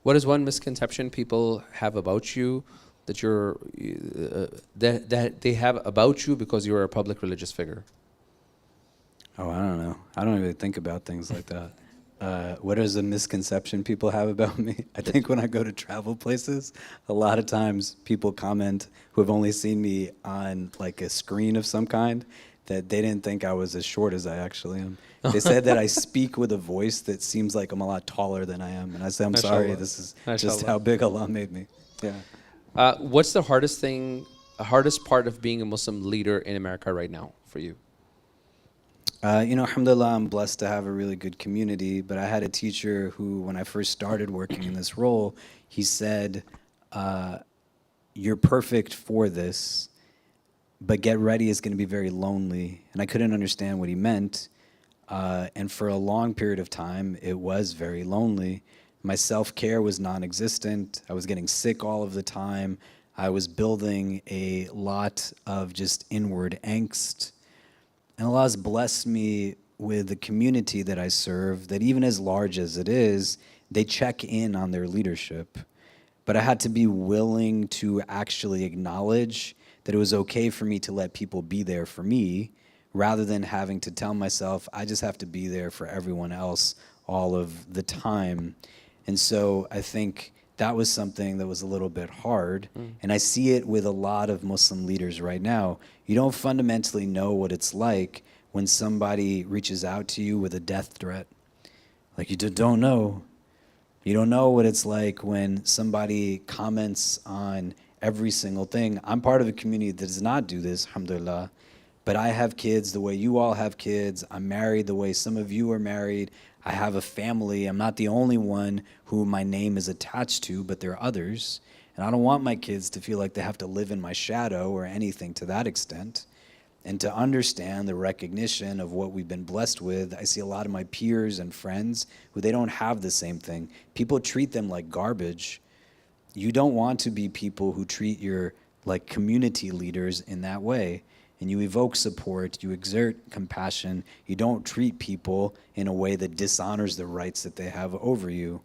What is one misconception people have about you that you're that they have about you because you're a public religious figure? Oh, I don't know. I don't even think about things like that. What is a misconception people have about me? I think when I go to travel places, a lot of times people comment who have only seen me on like a screen of some kind that they didn't think I was as short as I actually am. They said that I speak with a voice that seems like I'm a lot taller than I am. And I say, I'm sorry, this is just how big Allah made me. Yeah. What's the hardest part of being a Muslim leader in America right now for you? Alhamdulillah, I'm blessed to have a really good community, but I had a teacher who, when I first started working in this role, he said, you're perfect for this, but get ready, it's going to be very lonely. And I couldn't understand what he meant. And for a long period of time, it was very lonely. My self-care was non-existent. I was getting sick all of the time. I was building a lot of just inward angst. And Allah has blessed me with the community that I serve, that even as large as it is, they check in on their leadership. But I had to be willing to actually acknowledge that it was okay for me to let people be there for me, rather than having to tell myself, I just have to be there for everyone else all of the time. And so I think that was something that was a little bit hard. And I see it with a lot of Muslim leaders right now. You don't fundamentally know what it's like when somebody reaches out to you with a death threat. Like, you don't know. You don't know what it's like when somebody comments on every single thing. I'm part of a community that does not do this, alhamdulillah. But I have kids the way you all have kids. I'm married the way some of you are married. I have a family. I'm not the only one who my name is attached to, but there are others. And I don't want my kids to feel like they have to live in my shadow or anything to that extent. And to understand the recognition of what we've been blessed with, I see a lot of my peers and friends who they don't have the same thing. People treat them like garbage. You don't want to be people who treat your like community leaders in that way. And you evoke support, you exert compassion, you don't treat people in a way that dishonors the rights that they have over you.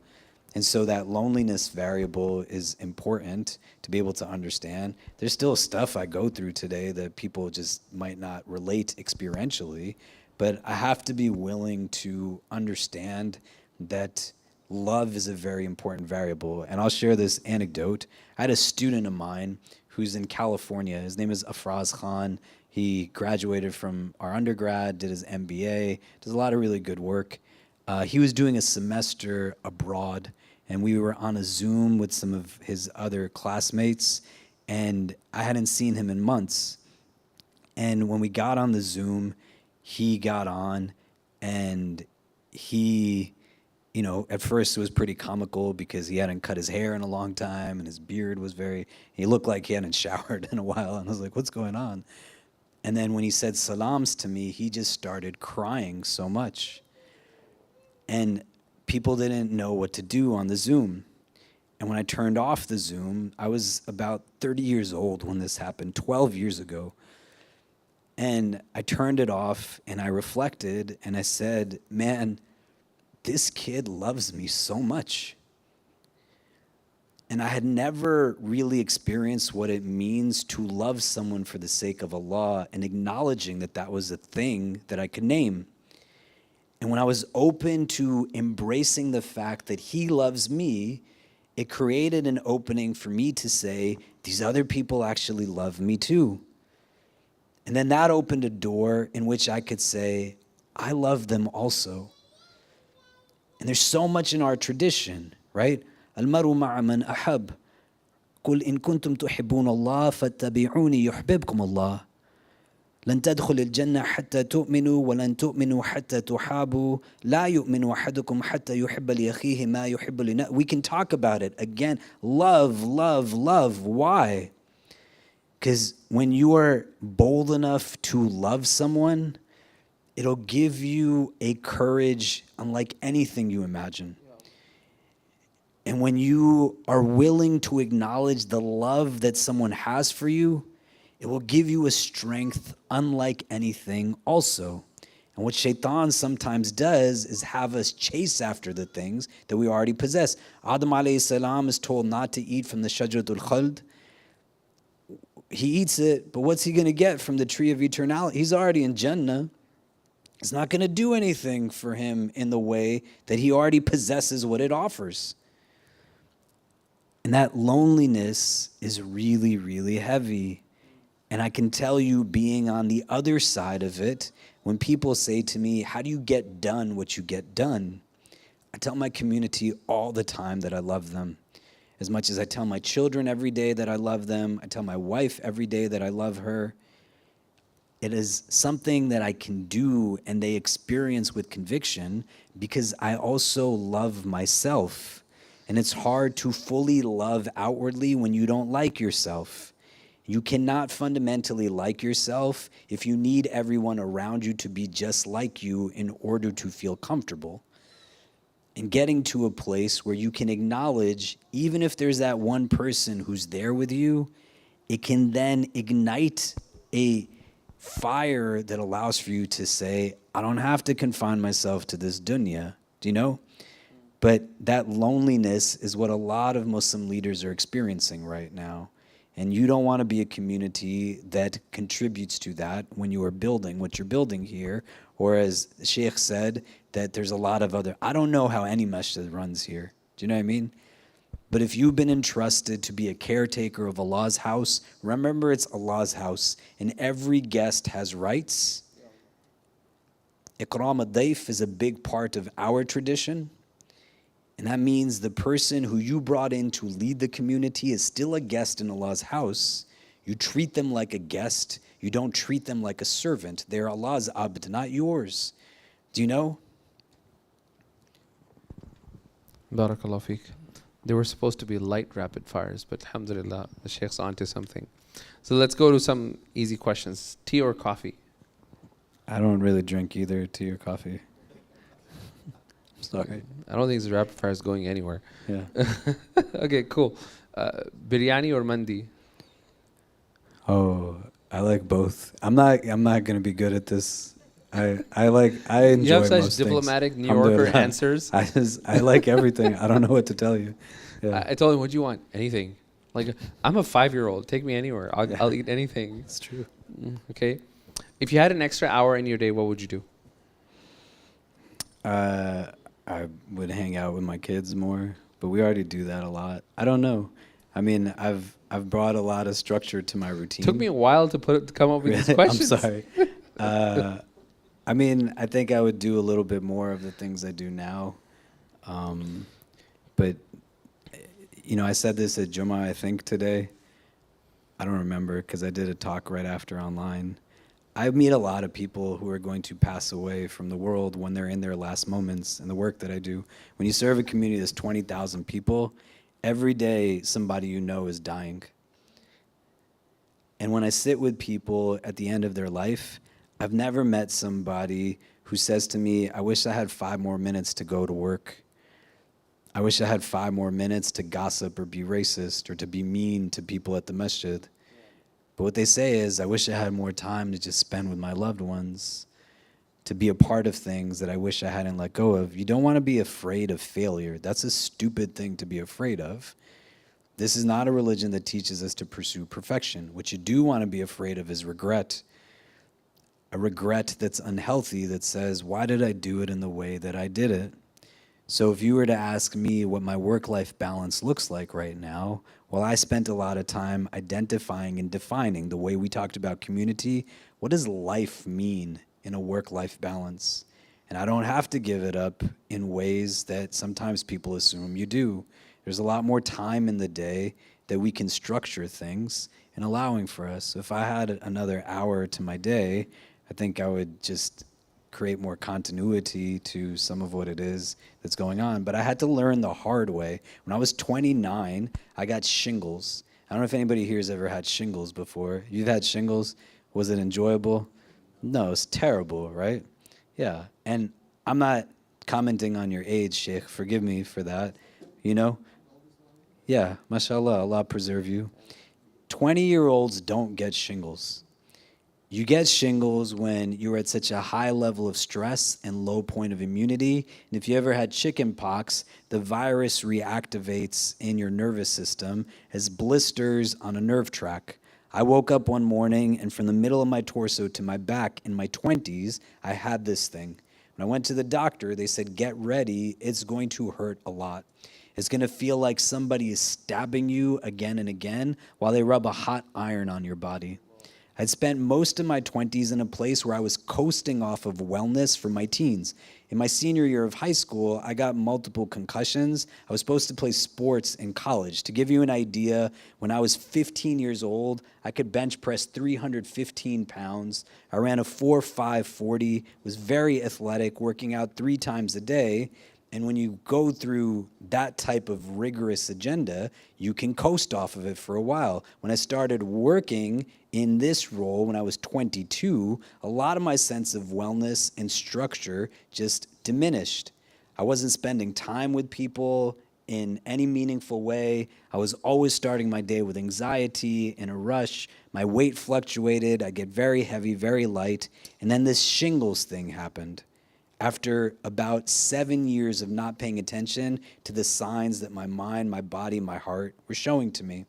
And so that loneliness variable is important to be able to understand. There's still stuff I go through today that people just might not relate experientially, but I have to be willing to understand that love is a very important variable. And I'll share this anecdote. I had a student of mine who's in California. His name is Afraz Khan. He graduated from our undergrad, did his MBA, does a lot of really good work. He was doing a semester abroad, and we were on a Zoom with some of his other classmates, and I hadn't seen him in months. And when we got on the Zoom, he got on, and he, you know, at first it was pretty comical because he hadn't cut his hair in a long time and his beard was he looked like he hadn't showered in a while. And I was like, what's going on? And then when he said salams to me, he just started crying so much. And people didn't know what to do on the Zoom. And when I turned off the Zoom, I was about 30 years old when this happened, 12 years ago. And I turned it off and I reflected and I said, man, this kid loves me so much. And I had never really experienced what it means to love someone for the sake of Allah and acknowledging that that was a thing that I could name. And when I was open to embracing the fact that he loves me, it created an opening for me to say, these other people actually love me too. And then that opened a door in which I could say, I love them also. And there's so much in our tradition, right? Al-maru ma'a man ahab. قل إن كنتم تحبون الله فاتبعوني يحببكم الله. لن تدخل الجنة حتى تؤمنوا ولن تؤمنوا حتى تحابوا لا يؤمن أحدكم حتى يحب لأخيه ما يحب لنفسه. We can talk about it again. Love, love, love. Why? Because when you are bold enough to love someone, it'll give you a courage unlike anything you imagine. And when you are willing to acknowledge the love that someone has for you, it will give you a strength unlike anything also. And what shaitan sometimes does is have us chase after the things that we already possess. Adam alayhi salam is told not to eat from the shajaratul khald. He eats it, but what's he going to get from the tree of eternality? He's already in Jannah. It's not going to do anything for him in the way that he already possesses what it offers. And that loneliness is really, really heavy. And I can tell you, being on the other side of it, when people say to me, how do you get done what you get done? I tell my community all the time that I love them. As much as I tell my children every day that I love them, I tell my wife every day that I love her. It is something that I can do and they experience with conviction because I also love myself. And it's hard to fully love outwardly when you don't like yourself. You cannot fundamentally like yourself if you need everyone around you to be just like you in order to feel comfortable. And getting to a place where you can acknowledge, even if there's that one person who's there with you, it can then ignite a fire that allows for you to say, I don't have to confine myself to this dunya. Do you know? But that loneliness is what a lot of Muslim leaders are experiencing right now. And you don't want to be a community that contributes to that when you are building what you're building here. Or as the Sheikh said, that there's a lot of other, I don't know how any masjid runs here. Do you know what I mean? But if you've been entrusted to be a caretaker of Allah's house, remember it's Allah's house. And every guest has rights. Ikram al-Dayf is a big part of our tradition. And that means the person who you brought in to lead the community is still a guest in Allah's house. You treat them like a guest. You don't treat them like a servant. They're Allah's abd, not yours. Do you know? Barakallah feek. They were supposed to be light rapid fires, but alhamdulillah, the Sheikh's onto something. So let's go to some easy questions. Tea or coffee? I don't really drink either tea or coffee. Sorry. I don't think this rapid fire is going anywhere. Yeah. Okay, cool. Biryani or mandi? Oh, I like both. I'm not gonna be good at this. I enjoy You have such most diplomatic things. New Yorker Alhamdulillah. answers. I like everything. I don't know what to tell you. Yeah. I told him, what do you want? Anything. Like, I'm a 5-year-old. Take me anywhere. I'll eat anything. It's true. Okay. If you had an extra hour in your day, what would you do? I would hang out with my kids more, but we already do that a lot. I don't know. I mean, I've brought a lot of structure to my routine. Took me a while to come up with these questions. I'm sorry. I mean, I think I would do a little bit more of the things I do now. But, you know, I said this at Jummah, I think, today. I don't remember because I did a talk right after online. I meet a lot of people who are going to pass away from the world when they're in their last moments, and the work that I do. When you serve a community that's 20,000 people, every day somebody you know is dying. And when I sit with people at the end of their life, I've never met somebody who says to me, I wish I had 5 more minutes to go to work. I wish I had 5 more minutes to gossip or be racist or to be mean to people at the masjid. But what they say is, I wish I had more time to just spend with my loved ones, to be a part of things that I wish I hadn't let go of. You don't want to be afraid of failure. That's a stupid thing to be afraid of. This is not a religion that teaches us to pursue perfection. What you do want to be afraid of is regret. A regret that's unhealthy that says, why did I do it in the way that I did it? So if you were to ask me what my work-life balance looks like right now, well, I spent a lot of time identifying and defining the way we talked about community. What does life mean in a work-life balance? And I don't have to give it up in ways that sometimes people assume you do. There's a lot more time in the day that we can structure things and allowing for us. So if I had another hour to my day, I think I would just create more continuity to some of what it is that's going on. But I had to learn the hard way. When I was 29, I got shingles. I don't know if anybody here has ever had shingles before. You've had shingles? Was it enjoyable? No, it's terrible, right? Yeah, and I'm not commenting on your age, Sheikh. Forgive me for that, you know? Yeah, mashallah, Allah preserve you. 20-year-olds don't get shingles. You get shingles when you're at such a high level of stress and low point of immunity. And if you ever had chicken pox, the virus reactivates in your nervous system as blisters on a nerve track. I woke up one morning, and from the middle of my torso to my back in my 20s, I had this thing. When I went to the doctor, they said, get ready, it's going to hurt a lot. It's going to feel like somebody is stabbing you again and again while they rub a hot iron on your body. I'd spent most of my 20s in a place where I was coasting off of wellness from my teens. In my senior year of high school, I got multiple concussions. I was supposed to play sports in college. To give you an idea, when I was 15 years old, I could bench press 315 pounds. I ran a 4.5 40, was very athletic, working out 3 times a day. And when you go through that type of rigorous agenda, you can coast off of it for a while. When I started working in this role when I was 22, a lot of my sense of wellness and structure just diminished. I wasn't spending time with people in any meaningful way. I was always starting my day with anxiety and a rush. My weight fluctuated. I'd get very heavy, very light. And then this shingles thing happened. After about 7 years of not paying attention to the signs that my mind, my body, my heart were showing to me.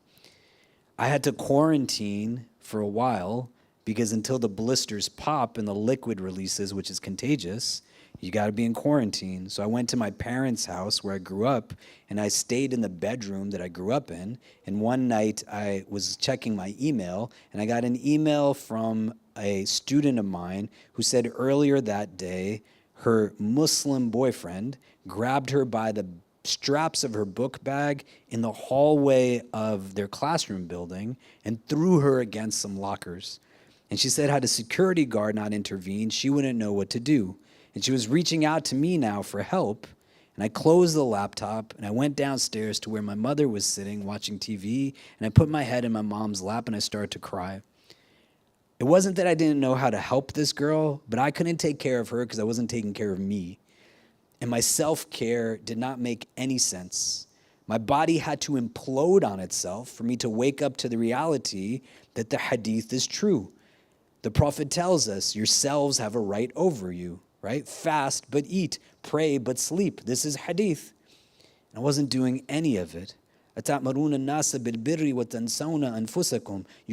I had to quarantine for a while because until the blisters pop and the liquid releases, which is contagious, you got to be in quarantine. So I went to my parents' house where I grew up, and I stayed in the bedroom that I grew up in. And one night I was checking my email, and I got an email from a student of mine who said earlier that day, her Muslim boyfriend grabbed her by the straps of her book bag in the hallway of their classroom building and threw her against some lockers. And she said had a security guard not intervened, she wouldn't know what to do. And she was reaching out to me now for help. And I closed the laptop and I went downstairs to where my mother was sitting watching TV, and I put my head in my mom's lap and I started to cry. It wasn't that I didn't know how to help this girl, but I couldn't take care of her because I wasn't taking care of me. And my self-care did not make any sense. My body had to implode on itself for me to wake up to the reality that the hadith is true. The Prophet tells us, yourselves have a right over you, right? Fast but eat, pray but sleep. This is hadith. And I wasn't doing any of it. You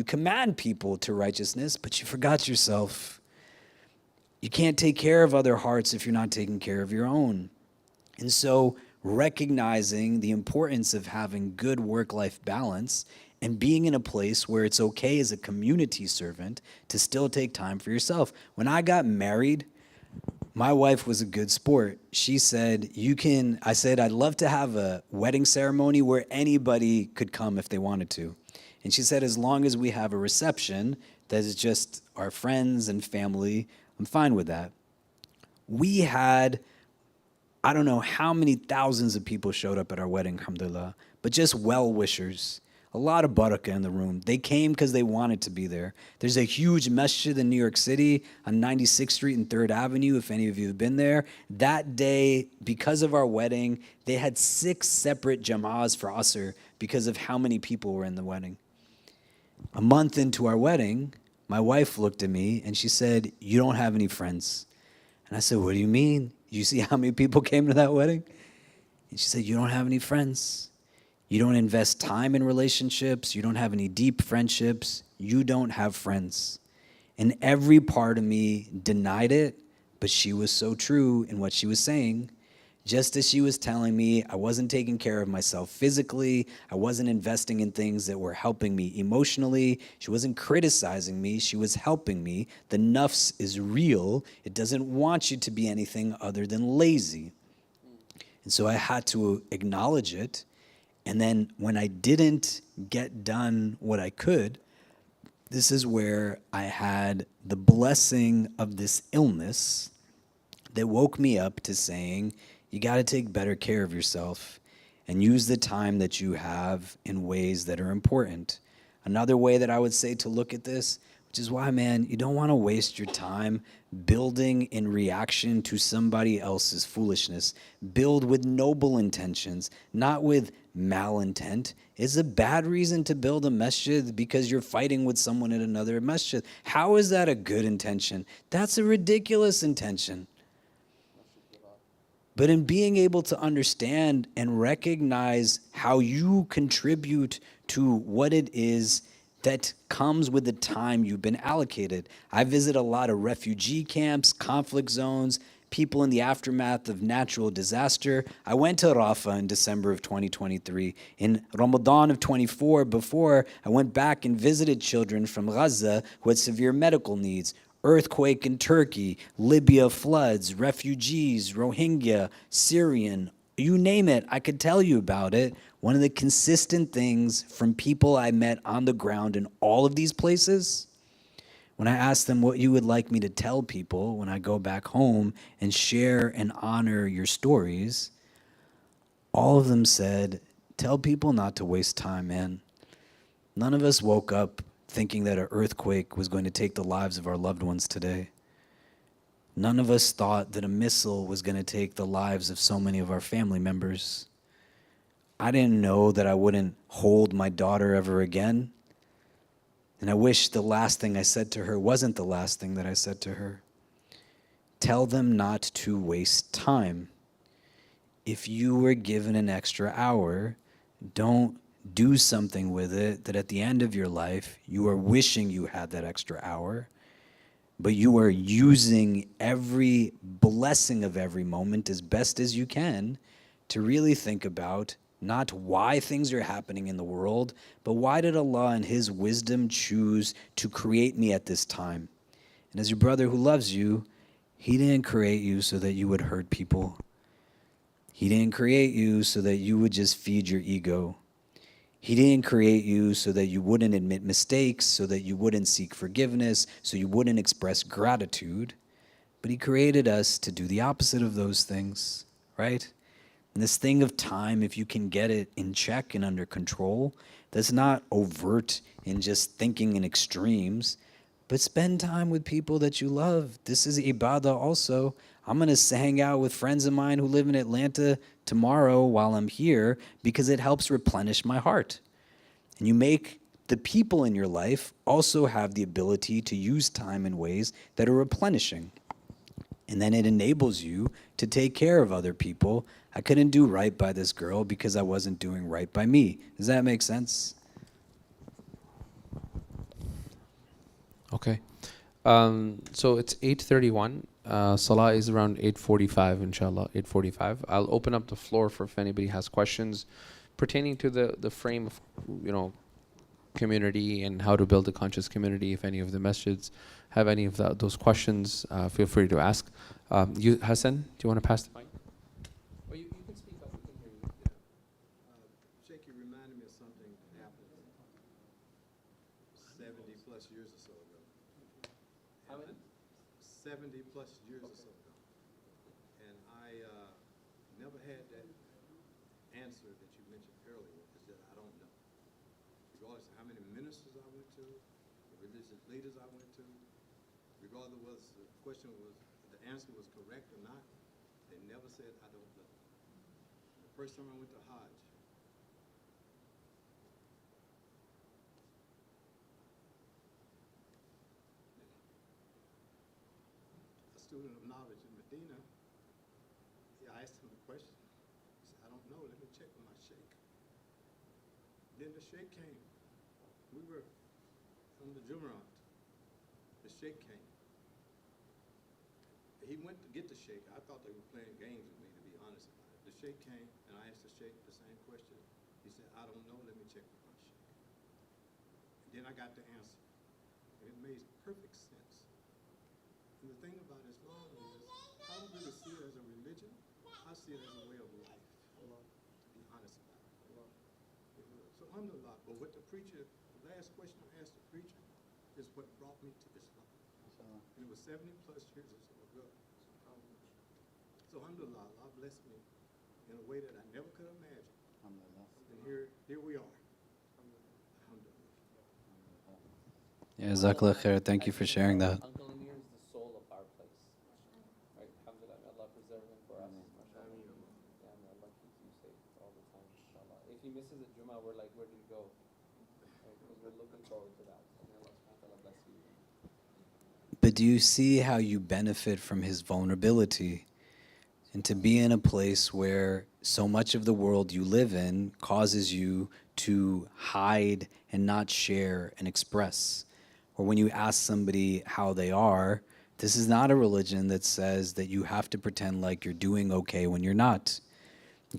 command people to righteousness, but you forgot yourself. You can't take care of other hearts if you're not taking care of your own. And so recognizing the importance of having good work-life balance and being in a place where it's okay as a community servant to still take time for yourself. When I got married, my wife was a good sport. She said, I said, I'd love to have a wedding ceremony where anybody could come if they wanted to. And she said, as long as we have a reception that is just our friends and family, I'm fine with that. We had, I don't know how many thousands of people showed up at our wedding, alhamdulillah, but just well-wishers. A lot of barakah in the room. They came because they wanted to be there. There's a huge masjid in New York City on 96th Street and 3rd Avenue, if any of you have been there. That day, because of our wedding, they had 6 separate jama'ahs for Asr because of how many people were in the wedding. A month into our wedding, my wife looked at me and she said, "You don't have any friends." And I said, "What do you mean? You see how many people came to that wedding?" And she said, "You don't have any friends. You don't invest time in relationships. You don't have any deep friendships. You don't have friends." And every part of me denied it, but she was so true in what she was saying. Just as she was telling me I wasn't taking care of myself physically, I wasn't investing in things that were helping me emotionally, she wasn't criticizing me, she was helping me. The nafs is real. It doesn't want you to be anything other than lazy. And so I had to acknowledge it. And then when I didn't get done what I could, this is where I had the blessing of this illness that woke me up to saying, you got to take better care of yourself and use the time that you have in ways that are important. Another way that I would say to look at this, which is why, man, you don't want to waste your time building in reaction to somebody else's foolishness. Build with noble intentions, not with malintent. It's a bad reason to build a masjid because you're fighting with someone in another masjid. How is that a good intention? That's a ridiculous intention. But in being able to understand and recognize how you contribute to what it is that comes with the time you've been allocated. I visit a lot of refugee camps, conflict zones, people in the aftermath of natural disaster. I went to Rafah in December of 2023. In Ramadan of 24, before, I went back and visited children from Gaza who had severe medical needs. Earthquake in Turkey, Libya floods, refugees, Rohingya, Syrian, you name it, I could tell you about it. One of the consistent things from people I met on the ground in all of these places, when I asked them what you would like me to tell people when I go back home and share and honor your stories, all of them said, tell people not to waste time, man. None of us woke up thinking that an earthquake was going to take the lives of our loved ones today. None of us thought that a missile was going to take the lives of so many of our family members. I didn't know that I wouldn't hold my daughter ever again. And I wish the last thing I said to her wasn't the last thing that I said to her. Tell them not to waste time. If you were given an extra hour, don't do something with it that at the end of your life, you are wishing you had that extra hour, but you are using every blessing of every moment as best as you can to really think about not why things are happening in the world, but why did Allah in His wisdom choose to create me at this time? And as your brother who loves you, he didn't create you so that you would hurt people. He didn't create you so that you would just feed your ego. He didn't create you so that you wouldn't admit mistakes, so that you wouldn't seek forgiveness, so you wouldn't express gratitude. But He created us to do the opposite of those things, right? And this thing of time, if you can get it in check and under control, that's not overt in just thinking in extremes, but spend time with people that you love. This is ibadah also. I'm going to hang out with friends of mine who live in Atlanta tomorrow while I'm here because it helps replenish my heart. And you make the people in your life also have the ability to use time in ways that are replenishing. And then it enables you to take care of other people. I couldn't do right by this girl because I wasn't doing right by me. Does that make sense? Okay. So it's 8:31. Salah is around 8:45, inshallah, 8:45. I'll open up the floor for if anybody has questions pertaining to the frame of, community and how to build a conscious community. If any of the masjids have any of those questions, feel free to ask. You, Hassan, do you want to pass the mic? Oh, you can speak up. We can hear you. Sheikh, you reminded me of something that happened. plus years or so ago. How many? 70 plus years or so ago. And I never had that answer that you mentioned earlier, is that I don't know. Regardless of how many ministers I went to, the religious leaders I went to, regardless of whether the question was, the answer was correct or not, they never said, I don't know. The first time I went to Hajj, a student of knowledge in Medina, I asked him a question. He said, I don't know, let me check with my sheikh. Then the sheikh came. We were on the Jum'at. The sheikh came. He went to get the sheikh. I thought they were playing games with me, to be honest about it. The sheikh came, and I asked the sheikh the same question. He said, I don't know, let me check with my sheikh. And then I got the answer. And it made perfect sense. And the thing about Islam is, I don't really see it as a religion. I see it as a way of life, to be honest about it. So alhamdulillah, but what the preacher, the last question I asked the preacher is what brought me to Islam. And it was 70 plus years or so ago. So alhamdulillah, Allah blessed me in a way that I never could imagine. And here we are. Alhamdulillah. Yeah, Jazakallah khair. Thank you for sharing that. Uncle Amir is the soul of our place. Right? Alhamdulillah, may Allah preserve him for us. MashaAllah. Yeah, may Allah keep you safe all the time, inshallah. If he misses a Jummah, we're like, where did he go? Right? Because we're looking forward to that. So may Allah subhanahu wa ta'ala bless you. But do you see how you benefit from his vulnerability? And to be in a place where so much of the world you live in causes you to hide and not share and express. Or when you ask somebody how they are, this is not a religion that says that you have to pretend like you're doing okay when you're not.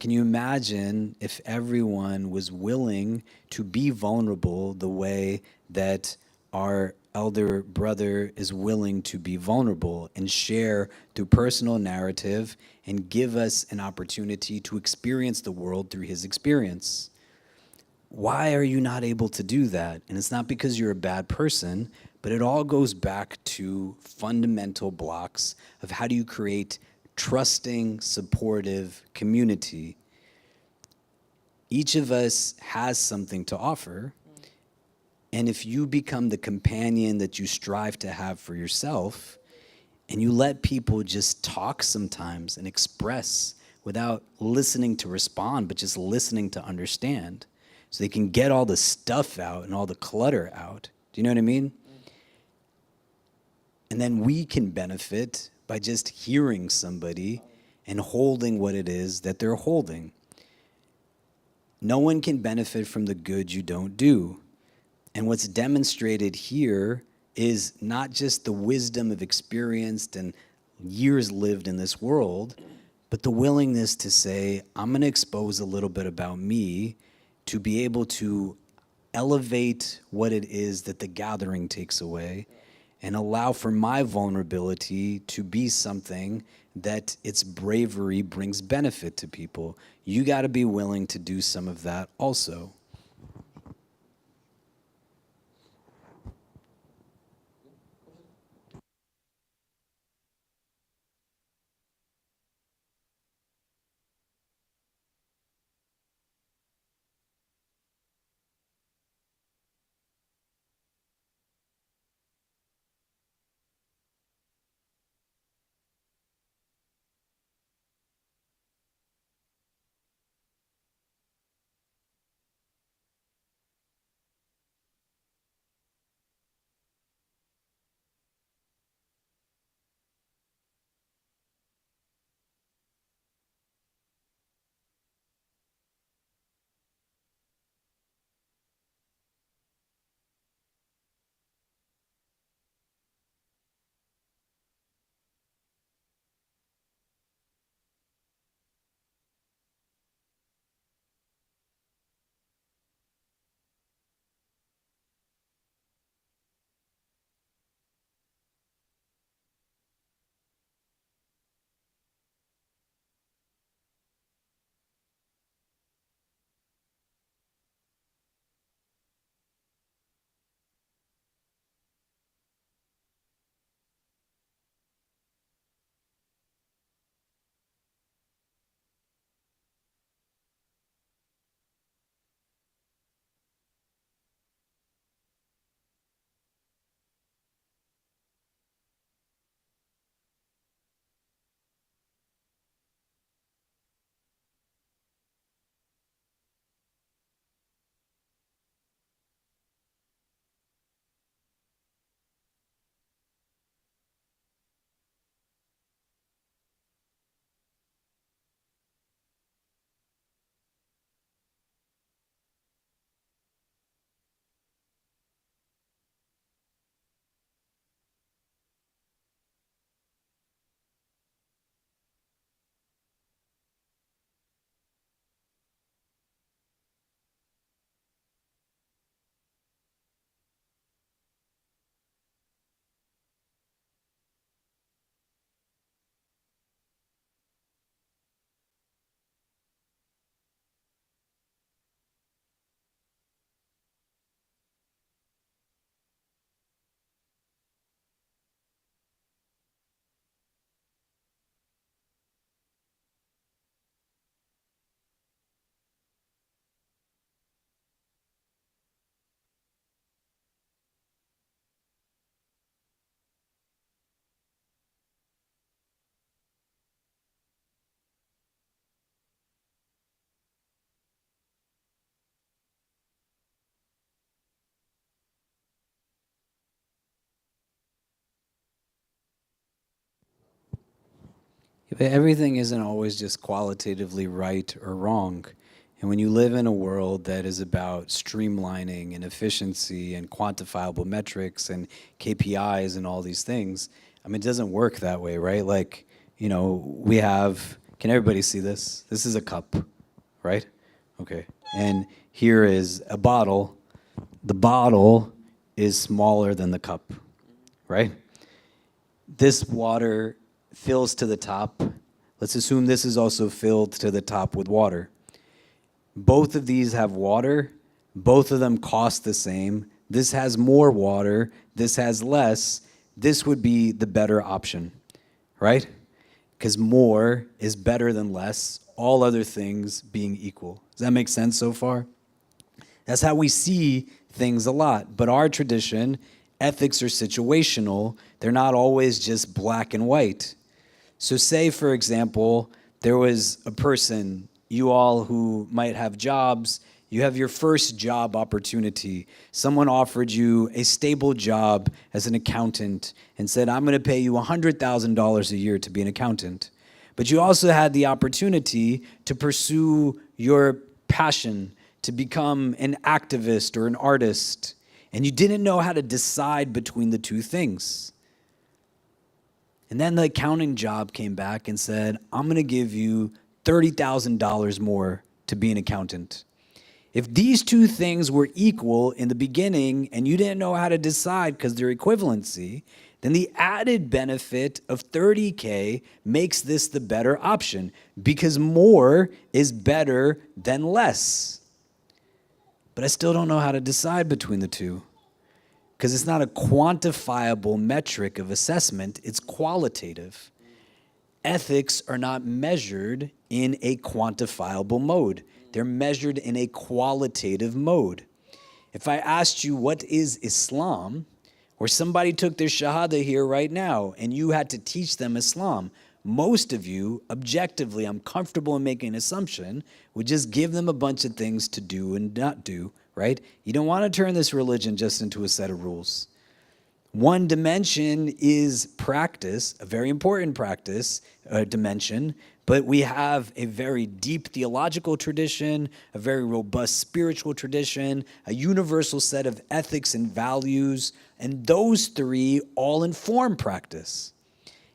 Can you imagine if everyone was willing to be vulnerable the way that our elder brother is willing to be vulnerable and share through personal narrative and give us an opportunity to experience the world through his experience? Why are you not able to do that? And it's not because you're a bad person, but it all goes back to fundamental blocks of how do you create trusting, supportive community. Each of us has something to offer. And if you become the companion that you strive to have for yourself, and you let people just talk sometimes and express without listening to respond, but just listening to understand, so they can get all the stuff out and all the clutter out. Do you know what I mean? And then we can benefit by just hearing somebody and holding what it is that they're holding. No one can benefit from the good you don't do. And what's demonstrated here is not just the wisdom of experienced and years lived in this world, but the willingness to say, I'm going to expose a little bit about me to be able to elevate what it is that the gathering takes away and allow for my vulnerability to be something that its bravery brings benefit to people. You got to be willing to do some of that also. But everything isn't always just qualitatively right or wrong. And when you live in a world that is about streamlining and efficiency and quantifiable metrics and KPIs and all these things, I mean, it doesn't work that way, right? Like, you know, we have, can everybody see this? This is a cup, right? Okay. And here is a bottle. The bottle is smaller than the cup, right? This water fills to the top. Let's assume this is also filled to the top with water. Both of these have water. Both of them cost the same. This has more water. This has less. This would be the better option, right? Because more is better than less, all other things being equal. Does that make sense so far? That's how we see things a lot. But our tradition, ethics are situational. They're not always just black and white. So say, for example, there was a person, you all who might have jobs, you have your first job opportunity. Someone offered you a stable job as an accountant and said, I'm going to pay you $100,000 a year to be an accountant. But you also had the opportunity to pursue your passion, to become an activist or an artist, and you didn't know how to decide between the two things. And then the accounting job came back and said, I'm going to give you $30,000 more to be an accountant. If these two things were equal in the beginning and you didn't know how to decide because they're equivalency, then the added benefit of 30K makes this the better option because more is better than less. But I still don't know how to decide between the two because it's not a quantifiable metric of assessment, it's qualitative. Ethics are not measured in a quantifiable mode. They're measured in a qualitative mode. If I asked you what is Islam, or somebody took their shahada here right now and you had to teach them Islam, most of you, objectively, I'm comfortable in making an assumption, would just give them a bunch of things to do and not do, right? You don't want to turn this religion just into a set of rules. One dimension is practice, a very important practice dimension, but we have a very deep theological tradition, a very robust spiritual tradition, a universal set of ethics and values, and those three all inform practice.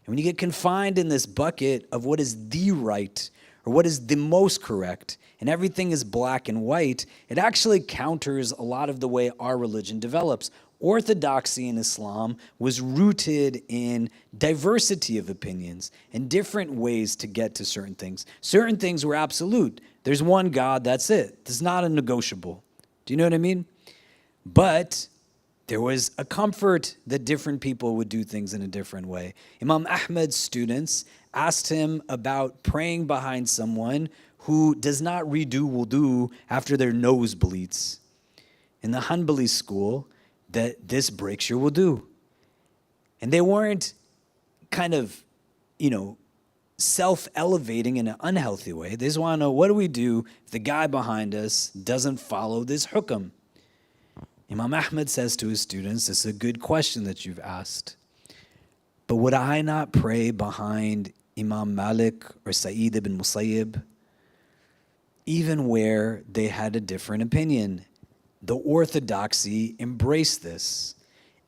And when you get confined in this bucket of what is the right or what is the most correct, and everything is black and white, it actually counters a lot of the way our religion develops. Orthodoxy in Islam was rooted in diversity of opinions and different ways to get to certain things. Certain things were absolute. There's one God, that's it. It's not a negotiable. Do you know what I mean? But there was a comfort that different people would do things in a different way. Imam Ahmad's students asked him about praying behind someone who does not redo wudu after their nose bleeds. In the Hanbali school, that this breaks your wudu. And they weren't kind of, self-elevating in an unhealthy way. They just want to know, what do we do if the guy behind us doesn't follow this hukam? Imam Ahmad says to his students, this is a good question that you've asked, but would I not pray behind Imam Malik or Sa'id ibn Musayyib, even where they had a different opinion? The orthodoxy embraced this.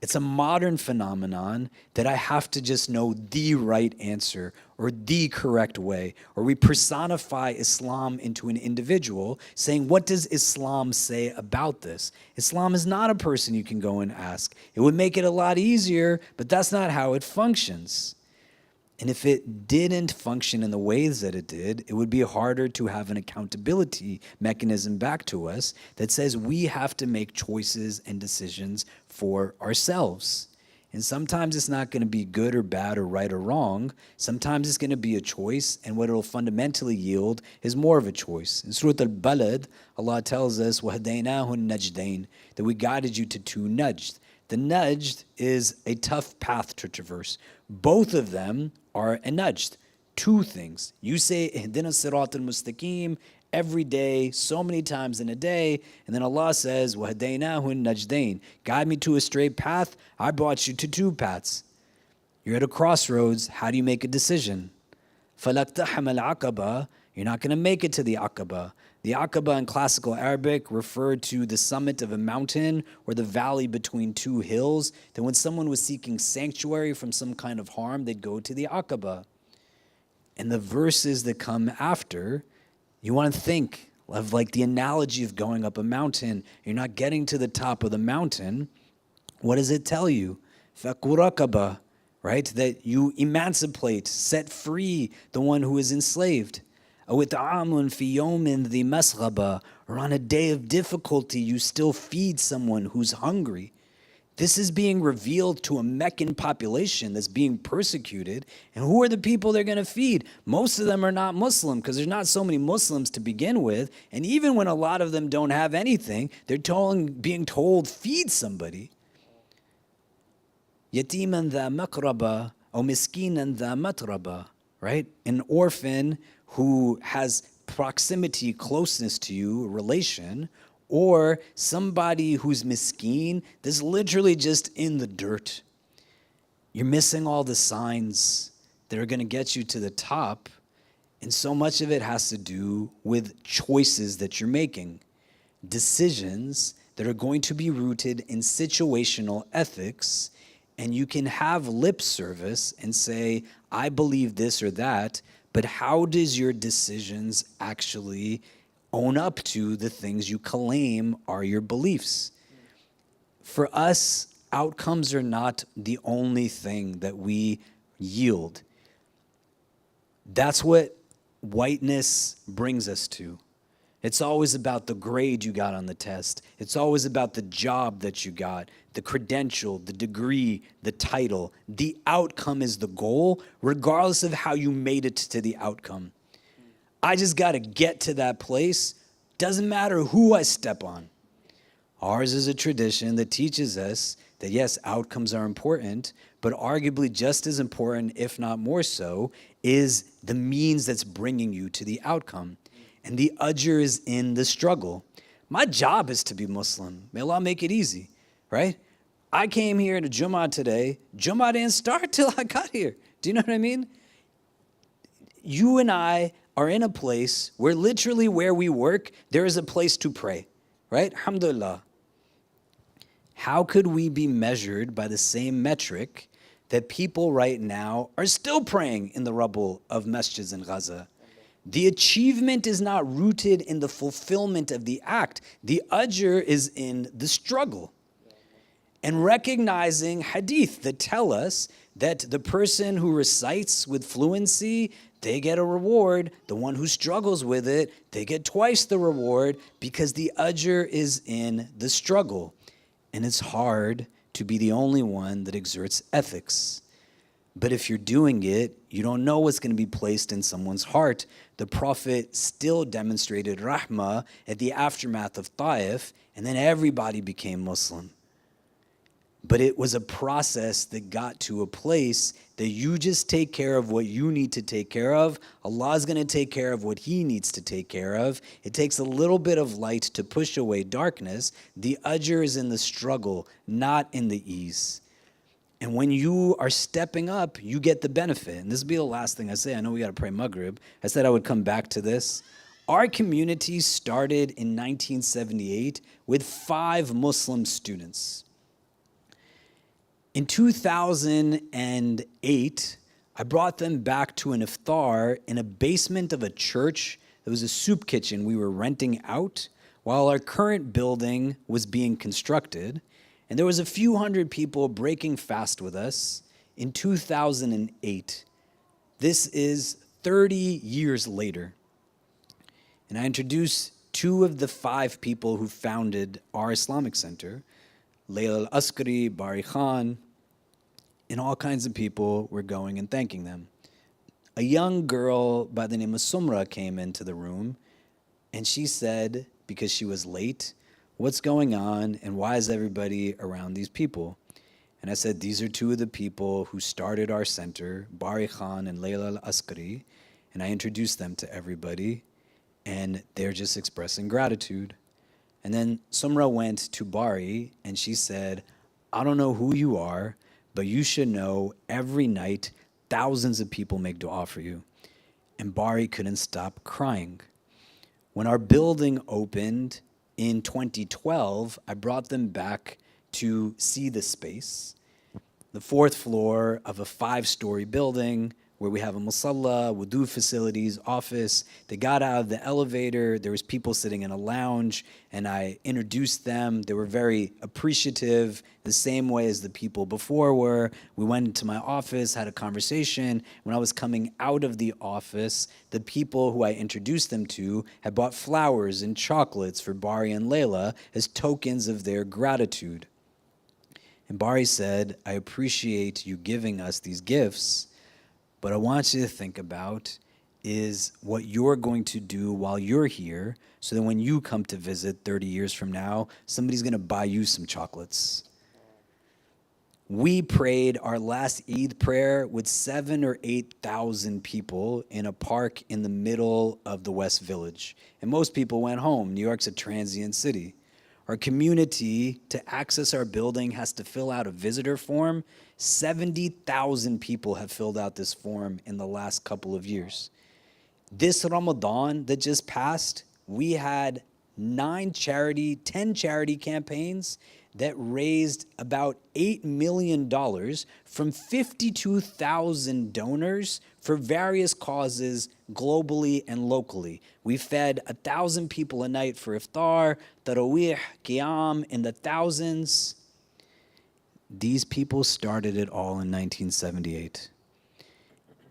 It's a modern phenomenon that I have to just know the right answer or the correct way, or we personify Islam into an individual saying, what does Islam say about this? Islam is not a person you can go and ask. It would make it a lot easier, but that's not how it functions. And if it didn't function in the ways that it did, it would be harder to have an accountability mechanism back to us that says we have to make choices and decisions for ourselves. And sometimes it's not going to be good or bad or right or wrong. Sometimes it's going to be a choice, and what it'll fundamentally yield is more of a choice. In Surah Al-Balad, Allah tells us, وَهَدَيْنَاهُ النَّجْدَيْنِ, that we guided you to two najd. The najd is a tough path to traverse. Both of them are a najd. Two things. You say, Ihdina sirat al-mustaqim every day, so many times in a day, and then Allah says, وَهَدَيْنَاهُ النَّجْدَيْنِ, guide me to a straight path, I brought you to two paths. You're at a crossroads, how do you make a decision? فَلَقْتَحَمَ الْعَقَبَةِ, you're not going to make it to the Aqaba. The Aqaba in classical Arabic referred to the summit of a mountain or the valley between two hills. That when someone was seeking sanctuary from some kind of harm, they'd go to the Aqaba. And the verses that come after, you want to think of like the analogy of going up a mountain. You're not getting to the top of the mountain. What does it tell you? فَقُرَقَبَ, right? That you emancipate, set free the one who is enslaved. أَوِتْعَامٌ فِي يَوْمٍ ذِي مَسْغَبَ, or on a day of difficulty, you still feed someone who's hungry. This is being revealed to a Meccan population that's being persecuted. And who are the people they're going to feed? Most of them are not Muslim, because there's not so many Muslims to begin with. And even when a lot of them don't have anything, they're being told, feed somebody. Yatiman dha makraba, or miskinan dha matraba, right? An orphan who has proximity, closeness to you, a relation, or somebody who's miskeen, that's literally just in the dirt. You're missing all the signs that are going to get you to the top, and so much of it has to do with choices that you're making, decisions that are going to be rooted in situational ethics. And you can have lip service and say, I believe this or that, but how does your decisions actually own up to the things you claim are your beliefs? For us, outcomes are not the only thing that we yield. That's what whiteness brings us to. It's always about the grade you got on the test. It's always about the job that you got, the credential, the degree, the title. The outcome is the goal, regardless of how you made it to the outcome. I just got to get to that place. Doesn't matter who I step on. Ours is a tradition that teaches us that yes, outcomes are important, but arguably just as important, if not more so, is the means that's bringing you to the outcome. And the ajr is in the struggle. My job is to be Muslim. May Allah make it easy, right? I came here to Jummah today. Jummah didn't start till I got here. Do you know what I mean? You and I are in a place where literally where we work, there is a place to pray, right? Alhamdulillah. How could we be measured by the same metric that people right now are still praying in the rubble of masjids in Gaza? The achievement is not rooted in the fulfillment of the act. The ajr is in the struggle. And recognizing hadith that tell us that the person who recites with fluency, they get a reward. The one who struggles with it, they get twice the reward, because the ajr is in the struggle. And it's hard to be the only one that exerts ethics. But if you're doing it, you don't know what's going to be placed in someone's heart. The Prophet still demonstrated rahmah at the aftermath of Taif, and then everybody became Muslim. But it was a process that got to a place that you just take care of what you need to take care of. Allah is going to take care of what He needs to take care of. It takes a little bit of light to push away darkness. The ajr is in the struggle, not in the ease. And when you are stepping up, you get the benefit. And this will be the last thing I say. I know we got to pray Maghrib. I said I would come back to this. Our community started in 1978 with 5 Muslim students. In 2008, I brought them back to an iftar in a basement of a church. It was a soup kitchen we were renting out while our current building was being constructed. And there was a few hundred people breaking fast with us in 2008. This is 30 years later. And I introduced 2 of the 5 people who founded our Islamic Center, Layla al-Askari, Bari Khan, and all kinds of people were going and thanking them. A young girl by the name of Sumra came into the room, and she said, because she was late, what's going on and why is everybody around these people? And I said, these are 2 of the people who started our center, Bari Khan and Layla al-Askari, and I introduced them to everybody, and they're just expressing gratitude. And then Sumra went to Bari, and she said, I don't know who you are, but you should know every night thousands of people make dua for you. and Bari couldn't stop crying. When our building opened in 2012, I brought them back to see the space. The 4th floor of a 5-story building where we have a musalla, wudu facilities, office. They got out of the elevator. There was people sitting in a lounge, and I introduced them. They were very appreciative, the same way as the people before were. We went into my office, had a conversation. When I was coming out of the office, the people who I introduced them to had bought flowers and chocolates for Bari and Layla as tokens of their gratitude. And Bari said, I appreciate you giving us these gifts, but I want you to think about is what you're going to do while you're here so that when you come to visit 30 years from now, somebody's going to buy you some chocolates. We prayed our last Eid prayer with 7,000 or 8,000 people in a park in the middle of the West Village. And most people went home. New York's a transient city. Our community, to access our building, has to fill out a visitor form. 70,000 people have filled out this form in the last couple of years. This Ramadan that just passed, we had 10 charity campaigns that raised about $8 million from 52,000 donors for various causes globally and locally. We fed 1,000 people a night for iftar, tarawih, qiyam in the thousands. These people started it all in 1978.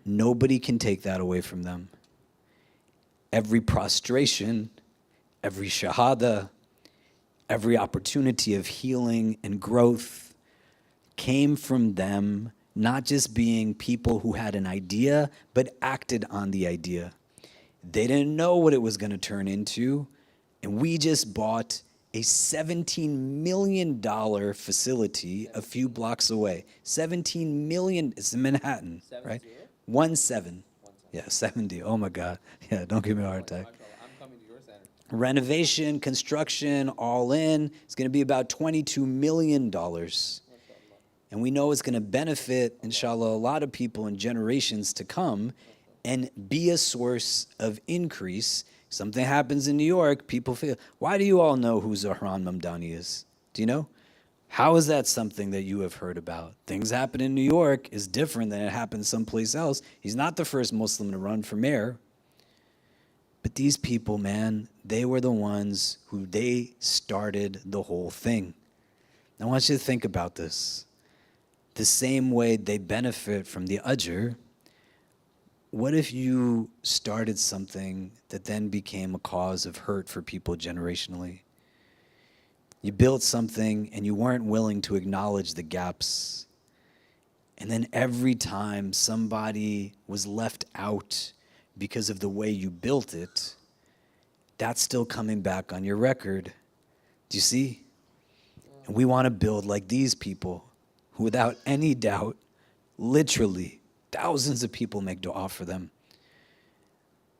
Nobody can take that away from them. Every prostration, every shahada, every opportunity of healing and growth came from them not just being people who had an idea, but acted on the idea. They didn't know what it was going to turn into, and we just bought a $17 million facility a few blocks away. 17 million, it's in Manhattan, right? 17. Yeah, 70. Oh my God. Yeah, don't give me a heart attack. Renovation, construction, all in, it's going to be about $22 million. And we know it's going to benefit, inshallah, a lot of people in generations to come and be a source of increase. Something happens in New York, people feel, why do you all know who Zahran Mamdani is? Do you know? How is that something that you have heard about? Things happen in New York is different than it happens someplace else. He's not the first Muslim to run for mayor. But these people, man, they were the ones who they started the whole thing. I want you to think about this. The same way they benefit from the ajr, what if you started something that then became a cause of hurt for people generationally? You built something and you weren't willing to acknowledge the gaps. And then every time somebody was left out because of the way you built it, that's still coming back on your record. Do you see? And we want to build like these people who, without any doubt, literally, thousands of people make dua for them.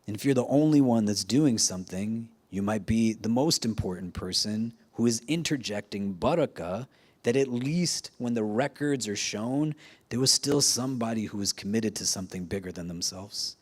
And if you're the only one that's doing something, you might be the most important person who is interjecting barakah, that at least when the records are shown, there was still somebody who was committed to something bigger than themselves.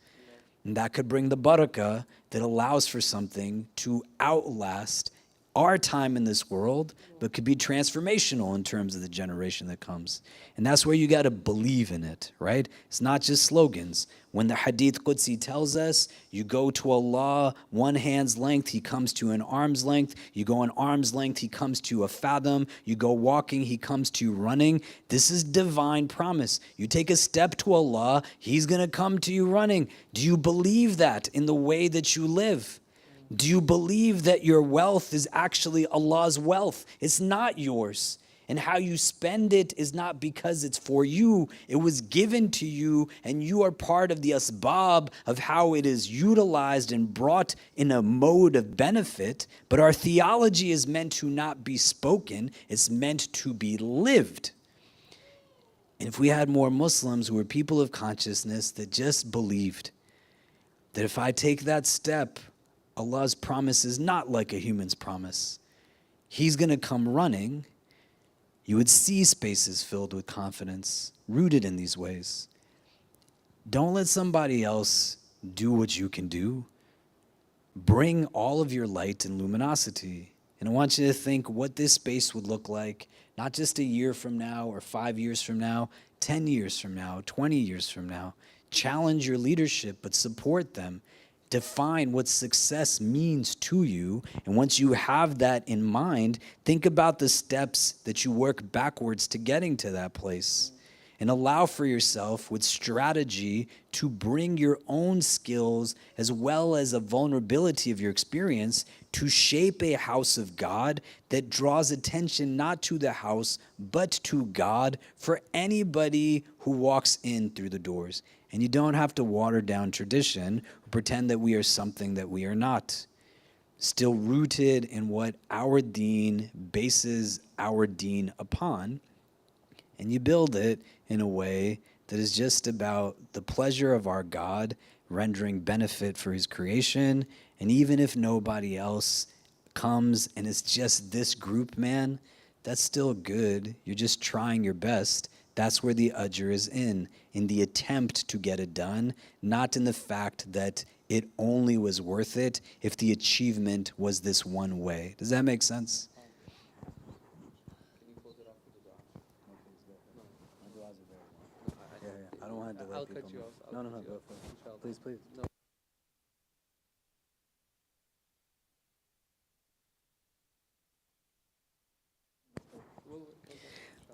And that could bring the barakah that allows for something to outlast our time in this world, but could be transformational in terms of the generation that comes. And that's where you got to believe in it, right? It's not just slogans. When the Hadith Qudsi tells us, you go to Allah one hand's length, He comes to an arm's length. You go an arm's length, He comes to a fathom. You go walking, He comes to running. This is divine promise. You take a step to Allah, He's going to come to you running. Do you believe that in the way that you live? Do you believe that your wealth is actually Allah's wealth? It's not yours. And how you spend it is not because it's for you. It was given to you, and you are part of the asbab of how it is utilized and brought in a mode of benefit. But our theology is meant to not be spoken. It's meant to be lived. And if we had more Muslims who were people of consciousness that just believed that if I take that step, Allah's promise is not like a human's promise. He's going to come running. You would see spaces filled with confidence, rooted in these ways. Don't let somebody else do what you can do. Bring all of your light and luminosity. And I want you to think what this space would look like, not just a year from now or 5 years from now, 10 years from now, 20 years from now. Challenge your leadership, but support them. Define what success means to you. And once you have that in mind, think about the steps that you work backwards to getting to that place. And allow for yourself with strategy to bring your own skills as well as a vulnerability of your experience to shape a house of God that draws attention not to the house, but to God for anybody who walks in through the doors. And you don't have to water down tradition or pretend that we are something that we are not. Still rooted in what our deen bases our deen upon. And you build it in a way that is just about the pleasure of our God rendering benefit for his creation. And even if nobody else comes and it's just this group, man, that's still good. You're just trying your best. That's where the ajr is in the attempt to get it done, not in the fact that it only was worth it if the achievement was this one way. Does that make sense? I don't want to delay people. No, go for it. Please, please.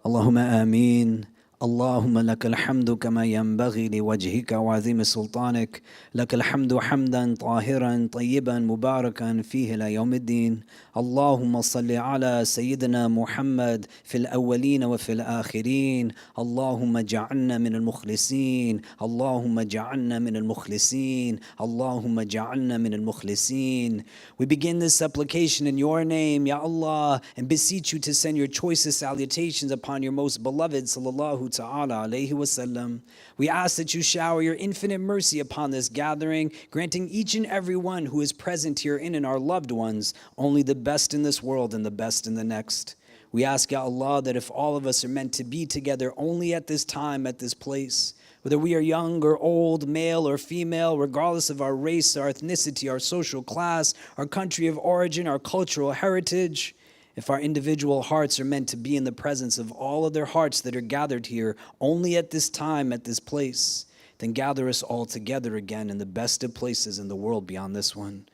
Allahumma ameen. اللهم لك الحمد كما ينبغي لوجهك وعظيم سلطانك لك الحمد حمدا طاهرا طيبا مباركا فيه إلى يوم الدين اللهم صل على سيدنا محمد في الأولين وفي الآخرين اللهم اجعلنا من المخلصين اللهم اجعلنا من المخلصين اللهم اجعلنا من المخلصين. We begin this supplication in your name, Ya Allah, and beseech you to send your choicest salutations upon your most beloved sallallahu ta'ala alayhi wasallam. We ask that you shower your infinite mercy upon this gathering, granting each and every one who is present herein and our loved ones only the best in this world and the best in the next. We ask, Ya Allah, that if all of us are meant to be together only at this time, at this place, whether we are young or old, male or female, regardless of our race, our ethnicity, our social class, our country of origin, our cultural heritage, if our individual hearts are meant to be in the presence of all of their hearts that are gathered here only at this time, at this place, then gather us all together again in the best of places in the world beyond this one.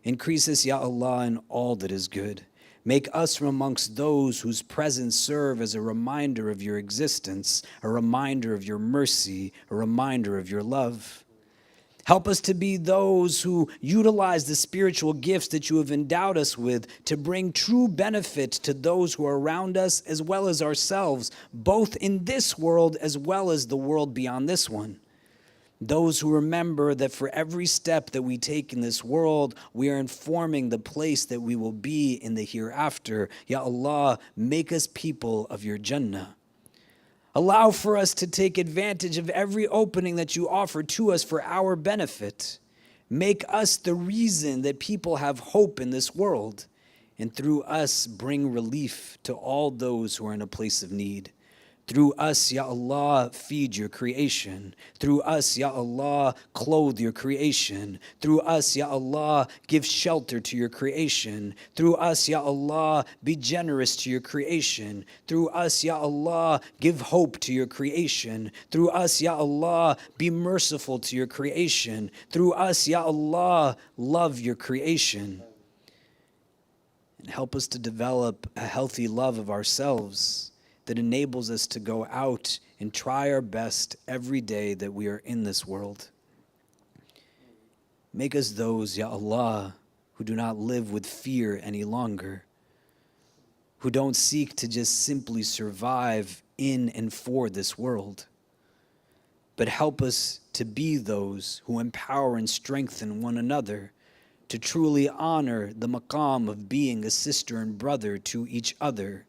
Increase us, Ya Allah, in all that is good. Make us from amongst those whose presence serve as a reminder of your existence, a reminder of your mercy, a reminder of your love. Help us to be those who utilize the spiritual gifts that you have endowed us with to bring true benefit to those who are around us as well as ourselves, both in this world as well as the world beyond this one. Those who remember that for every step that we take in this world, we are informing the place that we will be in the hereafter. Ya Allah, make us people of your Jannah. Allow for us to take advantage of every opening that you offer to us for our benefit. Make us the reason that people have hope in this world, and through us bring relief to all those who are in a place of need. Through us, Ya Allah, feed your creation. Through us, Ya Allah, clothe your creation. Through us, Ya Allah, give shelter to your creation. Through us, Ya Allah, be generous to your creation. Through us, Ya Allah, give hope to your creation. Through us, Ya Allah, be merciful to your creation. Through us, Ya Allah, love your creation. And help us to develop a healthy love of ourselves that enables us to go out and try our best every day that we are in this world. Make us those, Ya Allah, who do not live with fear any longer, who don't seek to just simply survive in and for this world, but help us to be those who empower and strengthen one another to truly honor the maqam of being a sister and brother to each other,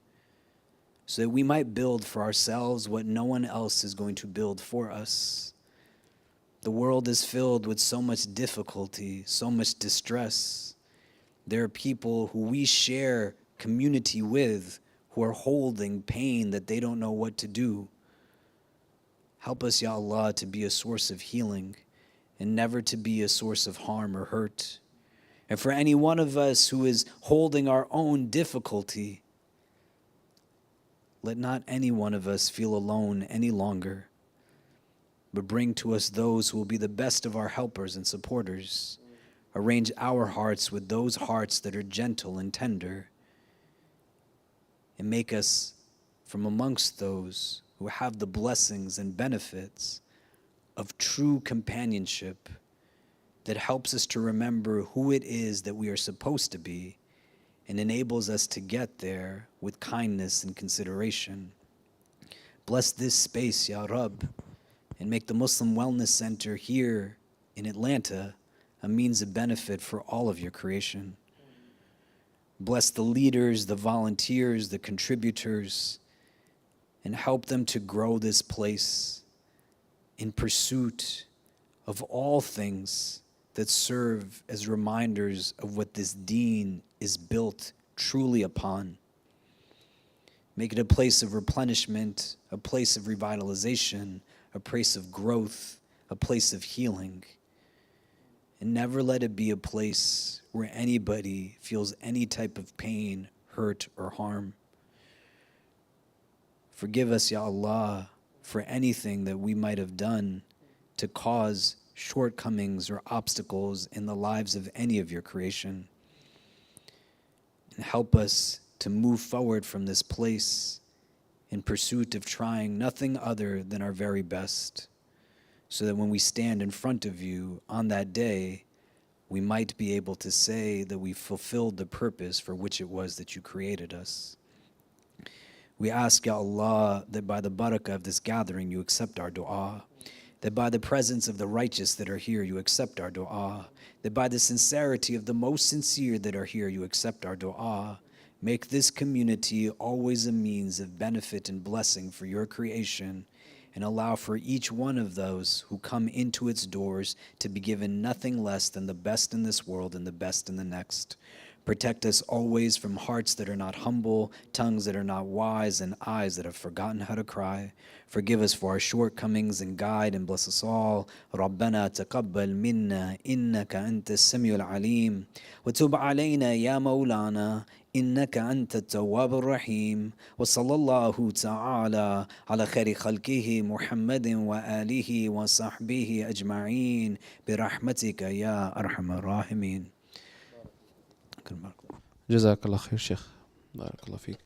so that we might build for ourselves what no one else is going to build for us. The world is filled with so much difficulty, so much distress. There are people who we share community with who are holding pain that they don't know what to do. Help us, Ya Allah, to be a source of healing. and never to be a source of harm or hurt. And for any one of us who is holding our own difficulty, let not any one of us feel alone any longer, but bring to us those who will be the best of our helpers and supporters. Arrange our hearts with those hearts that are gentle and tender, and make us from amongst those who have the blessings and benefits of true companionship that helps us to remember who it is that we are supposed to be and enables us to get there with kindness and consideration. Bless this space, Ya Rab, and make the Muslim Wellness Center here in Atlanta a means of benefit for all of your creation. Bless the leaders, the volunteers, the contributors, and help them to grow this place in pursuit of all things that serve as reminders of what this deen is built truly upon. Make it a place of replenishment, a place of revitalization, a place of growth, a place of healing. And never let it be a place where anybody feels any type of pain, hurt, or harm. Forgive us, Ya Allah, for anything that we might have done to cause shortcomings or obstacles in the lives of any of your creation. And help us to move forward from this place in pursuit of trying nothing other than our very best, so that when we stand in front of you on that day, we might be able to say that we fulfilled the purpose for which it was that you created us. We ask, Ya Allah, that by the barakah of this gathering, you accept our dua, that by the presence of the righteous that are here, you accept our dua, that by the sincerity of the most sincere that are here, you accept our dua. Make this community always a means of benefit and blessing for your creation, and allow for each one of those who come into its doors to be given nothing less than the best in this world and the best in the next. Protect us always from hearts that are not humble, tongues that are not wise, and eyes that have forgotten how to cry. Forgive us for our shortcomings and guide and bless us all. ربنا تقبل منا إنك أنت السميع العليم وتب علينا يا مولانا إنك أنت التواب الرحيم وصلى الله تعالى على خير خلقه محمد وآله وصحبه أجمعين برحمتك يا أرحم الراحمين. Jazakallah khair, Sheikh. Barakallah feek.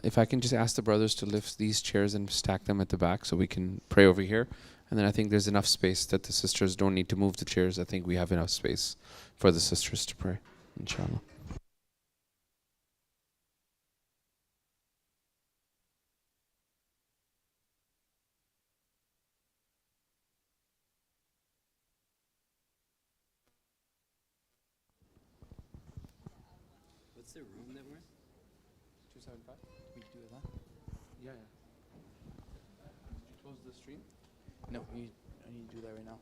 If I can just ask the brothers to lift these chairs and stack them at the back so we can pray over here. And then I think there's enough space that the sisters don't need to move the chairs. I think we have enough space for the sisters to pray, inshallah. What's the room that we're in? 275? We do that? Yeah. Close the stream. No, I need to do that right now.